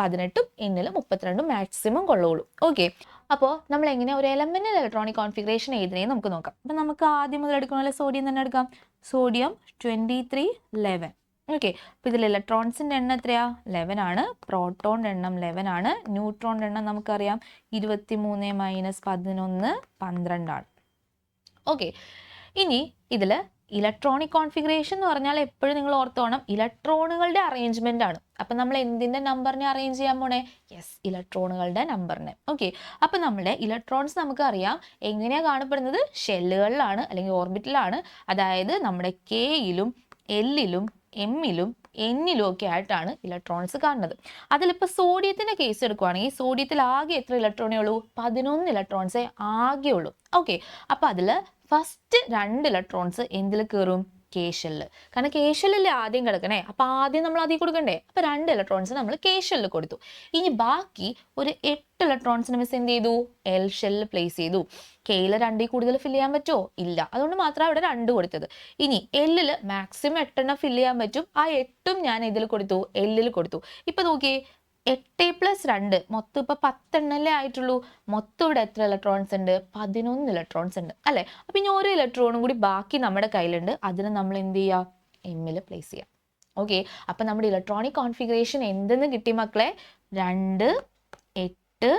18ഉം എന്നിൽ 32ഉം മാക്സിമം കൊള്ളുള്ളൂ. ഓക്കെ, അപ്പോൾ നമ്മൾ എങ്ങനെ ഒരു എലമെന്റൽ ഇലക്ട്രോണിക് കോൺഫിഗറേഷൻ എഴുതുന്നതെന്ന് നമുക്ക് നോക്കാം. അപ്പം നമുക്ക് ആദ്യം മുതൽ എടുക്കണമല്ലോ, സോഡിയം തന്നെ എടുക്കാം. സോഡിയം 23 11. ഓക്കെ, അപ്പോൾ ഇതിൽ ഇലക്ട്രോൺസിൻ്റെ എണ്ണം എത്രയാ? 11 ആണ്. പ്രോട്ടോണിൻ്റെ എണ്ണം 11 ആണ്. ന്യൂട്രോണിൻ്റെ എണ്ണം നമുക്കറിയാം 23 - 11 12 ആണ്. ഓക്കെ, ഇനി ഇതിൽ ഇലക്ട്രോണിക് കോൺഫിഗറേഷൻ എന്ന് പറഞ്ഞാൽ എപ്പോഴും നിങ്ങൾ ഓർത്തോണം, ഇലക്ട്രോണുകളുടെ അറേഞ്ച്മെന്റ് ആണ്. അപ്പം നമ്മൾ എന്തിൻ്റെ നമ്പറിനെ അറേഞ്ച് ചെയ്യാൻ പോണേ? യെസ്, ഇലക്ട്രോണുകളുടെ നമ്പറിനെ. ഓക്കെ, അപ്പം നമ്മുടെ ഇലക്ട്രോൺസ് നമുക്കറിയാം എങ്ങനെയാണ് കാണപ്പെടുന്നത്? ഷെല്ലുകളിലാണ് അല്ലെങ്കിൽ ഓർബിറ്റിലാണ്. അതായത് നമ്മുടെ കെയിലും എല്ലിലും എമ്മിലും എന്നിലും ഒക്കെ ആയിട്ടാണ് ഇലക്ട്രോൺസ് കാണുന്നത്. അതിലിപ്പോൾ സോഡിയത്തിൻ്റെ കേസ് എടുക്കുകയാണെങ്കിൽ സോഡിയത്തിൽ ആകെ എത്ര ഇലക്ട്രോണേ ഉള്ളൂ? 11 ഇലക്ട്രോൺസേ ആകെ ഉള്ളൂ. ഓക്കെ, അപ്പോൾ അതിൽ ഫസ്റ്റ് 2 ഇലക്ട്രോൺസ് എന്തിൽ കയറും? K shell. കാരണം കെ ഷെല്ലിൽ ആദ്യം കിടക്കണേ, അപ്പോൾ ആദ്യം നമ്മൾ അതിൽ കൊടുക്കണ്ടേ? അപ്പോൾ 2 ഇലക്ട്രോൺസ് നമ്മൾ കെ ഷെല്ലിൽ കൊടുത്തു. ഇനി ബാക്കി ഒരു 8 ഇലക്ട്രോൺസിന് മിസ് എന്ത് ചെയ്തു? എൽ ഷെല്ലിൽ പ്ലേസ് ചെയ്തു. കെയിൽ 2 കൂടുതൽ ഫില്ല് ചെയ്യാൻ പറ്റുമോ? ഇല്ല. അതുകൊണ്ട് മാത്രമാണ് ഇവിടെ 2 കൊടുത്തത്. ഇനി എല്ലിൽ മാക്സിമം 8 എണ്ണം ഫില്ല് ചെയ്യാൻ പറ്റും. ആ 8ഉം ഞാൻ ഇതിൽ കൊടുത്തു, എല്ലിൽ കൊടുത്തു. ഇപ്പം നോക്കിയേ, 8 + 2 മൊത്തം ഇപ്പോൾ 10 എണ്ണല്ലേ ആയിട്ടുള്ളൂ. മൊത്തം ഇവിടെ എത്ര ഇലക്ട്രോൺസ് ഉണ്ട്? 11 ഇലക്ട്രോൺസ് ഉണ്ട് അല്ലേ. അപ്പം ഇനി ഓരോ ഇലക്ട്രോണും കൂടി ബാക്കി നമ്മുടെ കയ്യിലുണ്ട്. അതിന് നമ്മൾ എന്ത് ചെയ്യുക? എമ്മിൽ പ്ലേസ് ചെയ്യാം. ഓക്കെ, അപ്പം നമ്മുടെ ഇലക്ട്രോണിക് കോൺഫിഗറേഷൻ എന്തെന്ന് കിട്ടി മക്കളെ? 2 8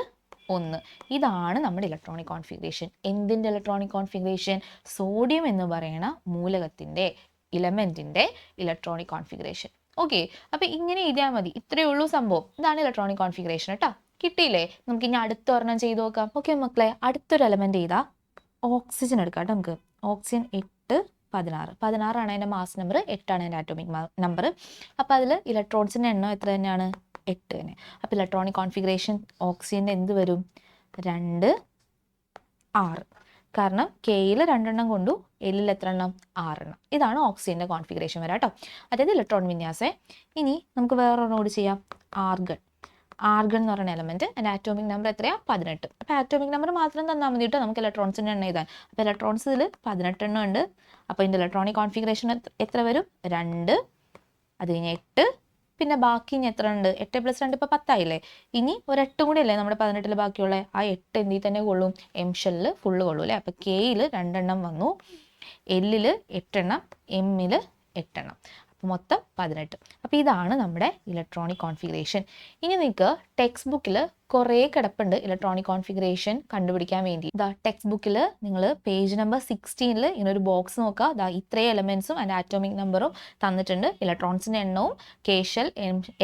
1. ഇതാണ് നമ്മുടെ ഇലക്ട്രോണിക് കോൺഫിഗറേഷൻ. എന്തിൻ്റെ ഇലക്ട്രോണിക് കോൺഫിഗറേഷൻ? സോഡിയം എന്ന് പറയുന്ന മൂലകത്തിൻ്റെ ഇലമെൻറ്റിൻ്റെ ഇലക്ട്രോണിക് കോൺഫിഗറേഷൻ. ഓക്കെ, അപ്പം ഇങ്ങനെ എഴുതിയാൽ മതി. ഇത്രയേ ഉള്ളൂ സംഭവം. ഇതാണ് ഇലക്ട്രോണിക് കോൺഫിഗറേഷൻ കേട്ടോ. കിട്ടിയില്ലേ? നമുക്ക് ഇനി അടുത്ത ഒരെണ്ണം ചെയ്ത് നോക്കാം. ഓക്കെ മക്കളെ, അടുത്തൊരു എലമെന്റ് ചെയ്താൽ ഓക്സിജൻ എടുക്കാം കേട്ടോ. നമുക്ക് ഓക്സിജൻ 8 16. 16 ആണ് അതിൻ്റെ മാസ് നമ്പർ, 8 ആണ് അതിൻ്റെ ആറ്റോമിക് നമ്പർ. അപ്പോൾ അതിൽ ഇലക്ട്രോൺസിൻ്റെ എണ്ണം എത്ര തന്നെയാണ്? 8 തന്നെ. അപ്പോൾ ഇലക്ട്രോണിക് കോൺഫിഗറേഷൻ ഓക്സിജൻ്റെ എന്ത് വരും? 2 6. കാരണം കെയിൽ 2 എണ്ണം കൊണ്ടു, എല്ലിൽ എത്ര എണ്ണം? 6 എണ്ണം. ഇതാണ് ഓക്സിജൻ്റെ കോൺഫിഗറേഷൻ വരാം കേട്ടോ. അതായത് ഇലക്ട്രോൺ വിന്യാസേ. ഇനി നമുക്ക് വേറൊരെണ്ണോട് ചെയ്യാം. ആർഗൺ. ആർഗൺ എന്ന് പറയുന്ന എലമെന്റ്, അതിൻ്റെ ആറ്റോമിക് നമ്പർ എത്രയാണ്? 18. അപ്പോൾ ആറ്റോമിക് നമ്പർ മാത്രം തന്നാൽ മതി കേട്ടോ നമുക്ക് ഇലക്ട്രോൺസിൻ്റെ എണ്ണം എഴുതാൻ. അപ്പോൾ ഇലക്ട്രോൺസ് ഇതിൽ 18 എണ്ണം ഉണ്ട്. അപ്പോൾ ഇതിൻ്റെ ഇലക്ട്രോണിക് കോൺഫിഗറേഷൻ എത്ര വരും? 2, അത് കഴിഞ്ഞ് 8, പിന്നെ ബാക്കി ഇനി എത്ര ഉണ്ട്? 8 + 2 ഇപ്പോൾ 10 ആയില്ലേ. ഇനി ഒരു 8 കൂടി അല്ലേ നമ്മുടെ 18 ബാക്കിയുള്ള. ആ 8 എന്തിൽ തന്നെ കൊള്ളും? എം ഷെല്ലിൽ ഫുള്ള് കൊള്ളും അല്ലേ. അപ്പോൾ കെയിൽ 2 എണ്ണം വന്നു, എല്ലിൽ 8 എണ്ണം, എമ്മിൽ 8 എണ്ണം. അപ്പോൾ മൊത്തം 18. അപ്പോൾ ഇതാണ് നമ്മുടെ ഇലക്ട്രോണിക് കോൺഫിഗറേഷൻ. ഇനി നിങ്ങൾക്ക് ടെക്സ്റ്റ് ബുക്കിൽ കുറേ കിടപ്പുണ്ട് ഇലക്ട്രോണിക് കോൺഫിഗറേഷൻ കണ്ടുപിടിക്കാൻ വേണ്ടി. ദാ ടെക്സ്റ്റ് ബുക്കിൽ നിങ്ങൾ പേജ് നമ്പർ 16 ഇങ്ങനെ ഒരു ബോക്സ് നോക്കുക. ദാ ഇത്രയും എലമെന്റ്സും അതിൻ്റെ ആറ്റോമിക് നമ്പറും തന്നിട്ടുണ്ട്. ഇലക്ട്രോൺസിൻ്റെ എണ്ണവും K shell,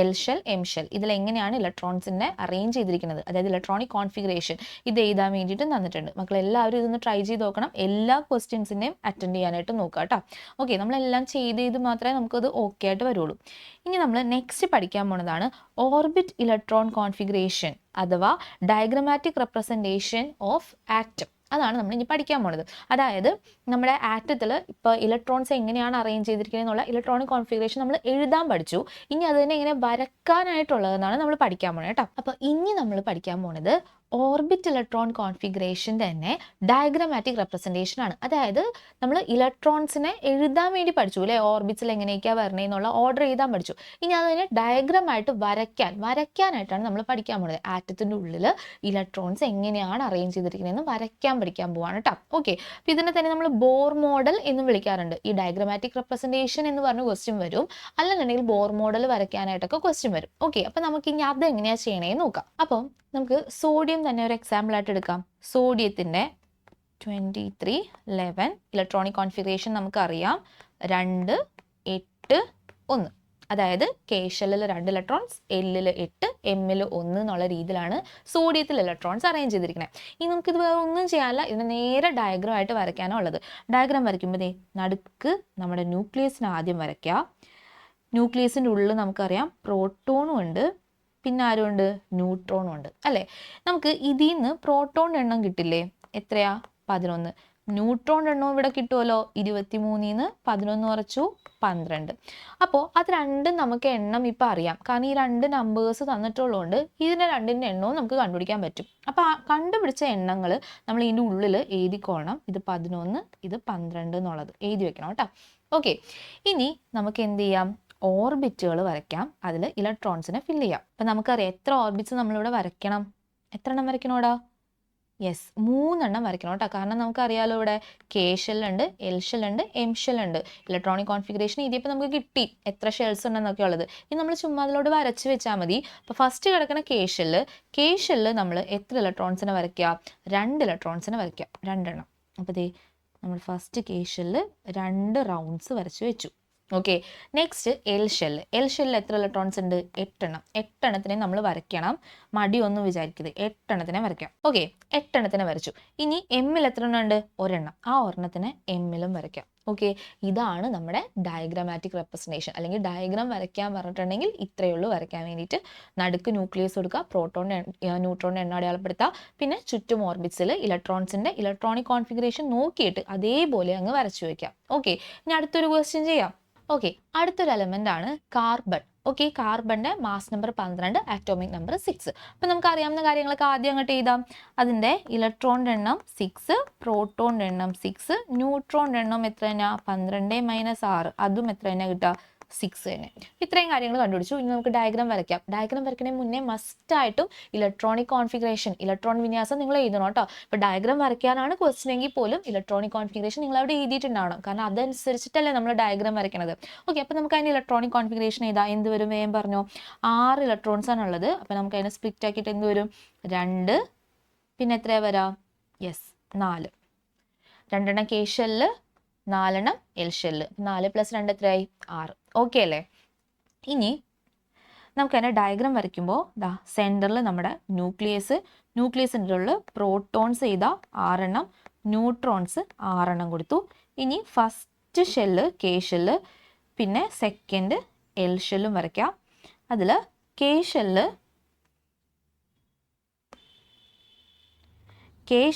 L shell, M shell, ഇതിലെങ്ങനെയാണ് ഇലക്ട്രോൺസിനെ അറേഞ്ച് ചെയ്തിരിക്കുന്നത്, അതായത് ഇലക്ട്രോണിക് കോൺഫിഗറേഷൻ ഇത് എഴുതാൻ വേണ്ടിയിട്ടും തന്നിട്ടുണ്ട്. മക്കൾ എല്ലാവരും ഇതൊന്ന് ട്രൈ ചെയ്ത് നോക്കണം. എല്ലാ ക്വസ്റ്റ്യൻസിൻ്റെയും അറ്റൻഡ് ചെയ്യാനായിട്ട് നോക്കുക കേട്ടോ. ഓക്കെ, നമ്മളെല്ലാം ചെയ്ത് മാത്രമേ നമുക്കത് ഓക്കെ ആയിട്ട് വരുള്ളൂ. ഇനി നമ്മൾ നെക്സ്റ്റ് പഠിക്കാൻ പോകുന്നതാണ് ഓർബിറ്റ് ഇലക്ട്രോൺ കോൺഫിഗറേഷൻ അഥവാ ഡയഗ്രമാറ്റിക് റെപ്രസെൻറ്റേഷൻ ഓഫ് ആറ്റം. അതാണ് നമ്മൾ ഇനി പഠിക്കാൻ പോണത്. അതായത് നമ്മുടെ ആറ്റത്തിൽ ഇപ്പോൾ ഇലക്ട്രോൺസ് എങ്ങനെയാണ് അറേഞ്ച് ചെയ്തിരിക്കുന്നത് എന്നുള്ള ഇലക്ട്രോണിക് കോൺഫിഗറേഷൻ നമ്മൾ എഴുതാൻ പഠിച്ചു. ഇനി അത് തന്നെ എങ്ങനെ വരക്കാനായിട്ടുള്ളതെന്നാണ് നമ്മൾ പഠിക്കാൻ പോകുന്നത് കേട്ടോ. അപ്പോൾ ഇനി നമ്മൾ പഠിക്കാൻ പോണത് ഓർബിറ്റ് ഇലക്ട്രോൺ കോൺഫിഗറേഷൻ തന്നെ ഡയഗ്രമാറ്റിക് റെപ്രസെൻറ്റേഷൻ ആണ്. അതായത് നമ്മൾ ഇലക്ട്രോൺസിനെ എഴുതാൻ വേണ്ടി പഠിച്ചു അല്ലേ, ഓർബിറ്റ്സിൽ എങ്ങനെയൊക്കെയാണ് വരണേന്നുള്ള ഓർഡർ എഴുതാൻ പഠിച്ചു. ഇനി അതിനെ ഡയഗ്രമായിട്ട് വരയ്ക്കാനായിട്ടാണ് നമ്മൾ പഠിക്കാൻ പോകുന്നത്. ആറ്റത്തിൻ്റെ ഉള്ളിൽ ഇലക്ട്രോൺസ് എങ്ങനെയാണ് അറേഞ്ച് ചെയ്തിരിക്കുന്നതെന്ന് വരയ്ക്കാൻ പഠിക്കാൻ പോവാണ് കേട്ടോ. ഓക്കെ, അപ്പോൾ ഇതിനെ തന്നെ നമ്മൾ ബോർ മോഡൽ എന്ന് വിളിക്കാറുണ്ട്. ഈ ഡയഗ്രമാറ്റിക് റെപ്രസെൻറ്റേഷൻ എന്ന് പറഞ്ഞ ക്വസ്റ്റ്യൻ വരും, അല്ലെന്നുണ്ടെങ്കിൽ ബോർ മോഡൽ വരയ്ക്കാനായിട്ടൊക്കെ ക്വസ്റ്റ്യൻ വരും. ഓക്കെ, അപ്പോൾ നമുക്ക് ഇനി അത് എങ്ങനെയാണ് ചെയ്യണേന്ന് നോക്കാം. അപ്പം നമുക്ക് സോഡിയം തന്നെ ഒരു എക്സാമ്പിൾ ആയിട്ട് എടുക്കാം. സോഡിയത്തിൻ്റെ 2311 ഇലക്ട്രോണിക് കോൺഫിഗറേഷൻ നമുക്കറിയാം 2, 8, 1. അതായത് കെ ഷെല്ലിൽ 2 ഇലക്ട്രോൺസ്, എല്ലിൽ 8, എമ്മിൽ 1 എന്നുള്ള രീതിയിലാണ് സോഡിയത്തിൽ ഇലക്ട്രോൺസ് അറേഞ്ച് ചെയ്തിരിക്കുന്നത്. ഇനി നമുക്കിത് വേറെ ഒന്നും ചെയ്യാനല്ല, ഇതിന് നേരെ ഡയഗ്രം ആയിട്ട് വരയ്ക്കാനോ ഉള്ളത്. ഡയഗ്രാം വരയ്ക്കുമ്പോൾ നടുക്ക് നമ്മുടെ ന്യൂക്ലിയസിന് ആദ്യം വരയ്ക്കുക. ന്യൂക്ലിയസിൻ്റെ ഉള്ളിൽ നമുക്കറിയാം പ്രോട്ടോണും ഉണ്ട്, പിന്നെ ആരുമുണ്ട്, ന്യൂട്രോണും ഉണ്ട് അല്ലേ. നമുക്ക് ഇതിൽ നിന്ന് പ്രോട്ടോണിൻ്റെ എണ്ണം കിട്ടില്ലേ, എത്രയാ, 11. ന്യൂട്രോണിൻ്റെ എണ്ണവും ഇവിടെ കിട്ടുമല്ലോ, 23 11 കുറച്ചു 12. അപ്പോൾ അത് രണ്ടും നമുക്ക് എണ്ണം ഇപ്പം അറിയാം, കാരണം ഈ 2 നമ്പേഴ്സ് തന്നിട്ടുള്ളതുകൊണ്ട് ഇതിൻ്റെ രണ്ടിൻ്റെ എണ്ണവും നമുക്ക് കണ്ടുപിടിക്കാൻ പറ്റും. അപ്പോൾ ആ കണ്ടുപിടിച്ച എണ്ണങ്ങൾ നമ്മൾ ഇതിൻ്റെ ഉള്ളിൽ എഴുതിക്കോളണം. ഇത് 11, ഇത് 12 എന്നുള്ളത് എഴുതി വെക്കണം കേട്ടോ. ഓക്കെ, ഇനി നമുക്ക് എന്ത് ചെയ്യാം, ഓർബിറ്റുകൾ വരയ്ക്കാം, അതിൽ ഇലക്ട്രോൺസിനെ ഫില്ല് ചെയ്യാം. അപ്പം നമുക്കറിയാം എത്ര ഓർബിറ്റ്സ് നമ്മളിവിടെ വരയ്ക്കണം, എത്ര എണ്ണം വരയ്ക്കണോടാ, യെസ് 3 എണ്ണം വരയ്ക്കണം കേട്ടോ. കാരണം നമുക്കറിയാലോ ഇവിടെ കെ ഷെല്ലുണ്ട്, എൽ ഷെല്ലുണ്ട്, എം ഷെല്ലുണ്ട്. ഇലക്ട്രോണിക് കോൺഫിഗറേഷൻ ഇതിപ്പോൾ നമുക്ക് കിട്ടി എത്ര ഷെൽസ് ഉണ്ടെന്നൊക്കെ ഉള്ളത്. ഇനി നമ്മൾ ചുമ്മാ അതിലോട്ട് വരച്ച് വെച്ചാൽ മതി. അപ്പോൾ ഫസ്റ്റ് കിടക്കുന്ന കെ ഷെല്ല് നമ്മൾ എത്ര ഇലക്ട്രോൺസിനെ വരയ്ക്കുക, 2 ഇലക്ട്രോൺസിനെ വരയ്ക്കുക, 2 എണ്ണം. അപ്പോൾ ദേ നമ്മൾ ഫസ്റ്റ് കെ ഷെല്ല് 2 റൗണ്ട്സ് വരച്ച് വെച്ചു. ഓക്കെ, നെക്സ്റ്റ് എൽ ഷെല്ലിൽ എത്ര ഇലക്ട്രോൺസ് ഉണ്ട്, 8 എണ്ണം. 8 എണ്ണത്തിനെ നമ്മൾ വരയ്ക്കണം, മടിയൊന്നും വിചാരിക്കരുത്, 8 എണ്ണത്തിനെ വരയ്ക്കാം. ഓക്കെ, 8 എണ്ണത്തിനെ വരച്ചു. ഇനി എമ്മിൽ എത്ര എണ്ണം ഉണ്ട്, ഒരെണ്ണം. ആ ഒരെണ്ണത്തിനെ എമ്മിലും വരയ്ക്കാം. ഓക്കെ, ഇതാണ് നമ്മുടെ ഡയഗ്രമാറ്റിക് റെപ്രസെൻറ്റേഷൻ. അല്ലെങ്കിൽ ഡയഗ്രാം വരയ്ക്കാൻ പറഞ്ഞിട്ടുണ്ടെങ്കിൽ ഇത്രയേ ഉള്ളൂ വരയ്ക്കാൻ വേണ്ടിയിട്ട്. നടുക്ക് ന്യൂക്ലിയസ് കൊടുക്കുക, ന്യൂട്രോണിൻ്റെ എണ്ണം അടയാളപ്പെടുത്തുക, പിന്നെ ചുറ്റും ഓർബിറ്റ്സിൽ ഇലക്ട്രോൺസിൻ്റെ ഇലക്ട്രോണിക് കോൺഫിഗറേഷൻ നോക്കിയിട്ട് അതേപോലെ അങ്ങ് വരച്ചു വയ്ക്കാം. ഓക്കെ, ഇനി അടുത്തൊരു ക്വസ്റ്റ്യൻ ചെയ്യാം. ഓക്കെ, അടുത്തൊരു എലമെൻ്റ് ആണ് കാർബൺ. ഓക്കെ, കാർബണിൻ്റെ മാസ് നമ്പർ 12, ആറ്റോമിക് നമ്പർ 6. അപ്പം നമുക്ക് അറിയാവുന്ന കാര്യങ്ങളൊക്കെ ആദ്യം അങ്ങോട്ട് എഴുതാം. അതിൻ്റെ ഇലക്ട്രോണിൻ്റെ എണ്ണം 6, പ്രോട്ടോണിൻ്റെ എണ്ണം 6, ന്യൂട്രോണിൻ്റെ എണ്ണം എത്ര തന്നെ, 12 - 6, അതും എത്ര തന്നെ കിട്ടുക, 6 തന്നെ. ഇത്രയും കാര്യങ്ങൾ കണ്ടുപിടിച്ചു. ഇനി നമുക്ക് ഡയഗ്രാം വരയ്ക്കാം. ഡയഗ്രാം വരയ്ക്കുന്നതിന് മുന്നേ മസ്റ്റായിട്ടും ഇലക്ട്രോണിക് കോൺഫിഗറേഷൻ, ഇലക്ട്രോൺ വിന്യാസം നിങ്ങൾ എഴുതണം കേട്ടോ. ഇപ്പോൾ ഡയഗ്രാം വരയ്ക്കാനാണ് ക്വസ്റ്റ്യൻ എങ്കിൽ പോലും ഇലക്ട്രോണിക് കോൺഫിഗറേഷൻ നിങ്ങൾ അവിടെ എഴുതിയിട്ടുണ്ടാവണം, കാരണം അതനുസരിച്ചിട്ടല്ലേ നമ്മൾ ഡയഗ്രാം വരയ്ക്കുന്നത്. ഓക്കെ, അപ്പോൾ നമുക്ക് അതിന് ഇലക്ട്രോണിക് കോൺഫിഗറേഷൻ എഴുതാം. എന്ത് വരും, വേഗം പറഞ്ഞോ, 6 ഇലക്ട്രോൺസ് ആണുള്ളത്. അപ്പോൾ നമുക്ക് അതിനെ സ്പ്ലിറ്റ് ആക്കിയിട്ട് എന്ത് വരും, 2, പിന്നെ എത്രയാണ് വരാം, യെസ് 4. 2 എണ്ണം കെ ഷെല്ല്, 4 എണ്ണം എൽ ഷെല്ല്, 4 + 2 എത്രയായി, 6. ഓക്കെ അല്ലേ. ഇനി നമുക്ക് അതിൻ്റെ ഡയഗ്രാം വരയ്ക്കുമ്പോൾ ദാ സെൻറ്ററിൽ നമ്മുടെ ന്യൂക്ലിയസിൻ്റെ ഉള്ളിൽ പ്രോട്ടോൺസ് ചെയ്താൽ 6 എണ്ണം, ന്യൂട്രോൺസ് 6 എണ്ണം കൊടുത്തു. ഇനി ഫസ്റ്റ് ഷെല്ല് കെ ഷെല്ല്, പിന്നെ സെക്കൻഡ് എൽ ഷെല്ലും വരയ്ക്കാം. അതിൽ കെ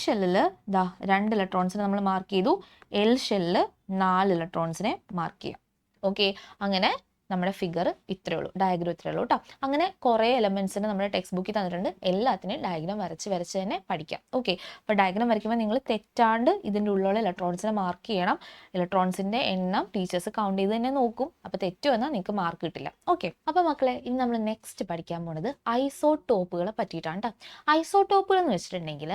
ഷെല്ലിൽ ദാ 2 ഇലക്ട്രോൺസിനെ നമ്മൾ മാർക്ക് ചെയ്തു, എൽ ഷെല്ലിൽ 4 ഇലക്ട്രോൺസിനെ മാർക്ക് ചെയ്യാം. ഓക്കെ, അങ്ങനെ നമ്മുടെ ഫിഗർ ഇത്രയേ ഉള്ളൂ, ഡയഗ്രാം ഇത്രയേ ഉള്ളൂ കേട്ടോ. അങ്ങനെ കുറേ എലമെൻറ്റ്സിന് നമ്മുടെ ടെക്സ്റ്റ് ബുക്കിൽ തന്നിട്ടുണ്ട്. എല്ലാത്തിനെയും ഡയഗ്രാം വരച്ച് തന്നെ പഠിക്കാം. ഓക്കെ, അപ്പോൾ ഡയഗ്രാം വരയ്ക്കുമ്പോൾ നിങ്ങൾ തെറ്റാണ്ട് ഇതിൻ്റെ ഉള്ളിലുള്ള ഇലക്ട്രോൺസിനെ മാർക്ക് ചെയ്യണം. ഇലക്ട്രോൺസിൻ്റെ എണ്ണം ടീച്ചേഴ്സ് കൗണ്ട് ചെയ്ത് തന്നെ നോക്കും. അപ്പോൾ തെറ്റ് വന്നാൽ നിങ്ങൾക്ക് മാർക്ക് കിട്ടില്ല. ഓക്കെ, അപ്പോൾ മക്കളെ ഇനി നമ്മൾ നെക്സ്റ്റ് പഠിക്കാൻ പോകുന്നത് ഐസോടോപ്പുകളെ പറ്റിയിട്ടാണ് കേട്ടോ. ഐസോടോപ്പുകൾ എന്ന് വെച്ചിട്ടുണ്ടെങ്കിൽ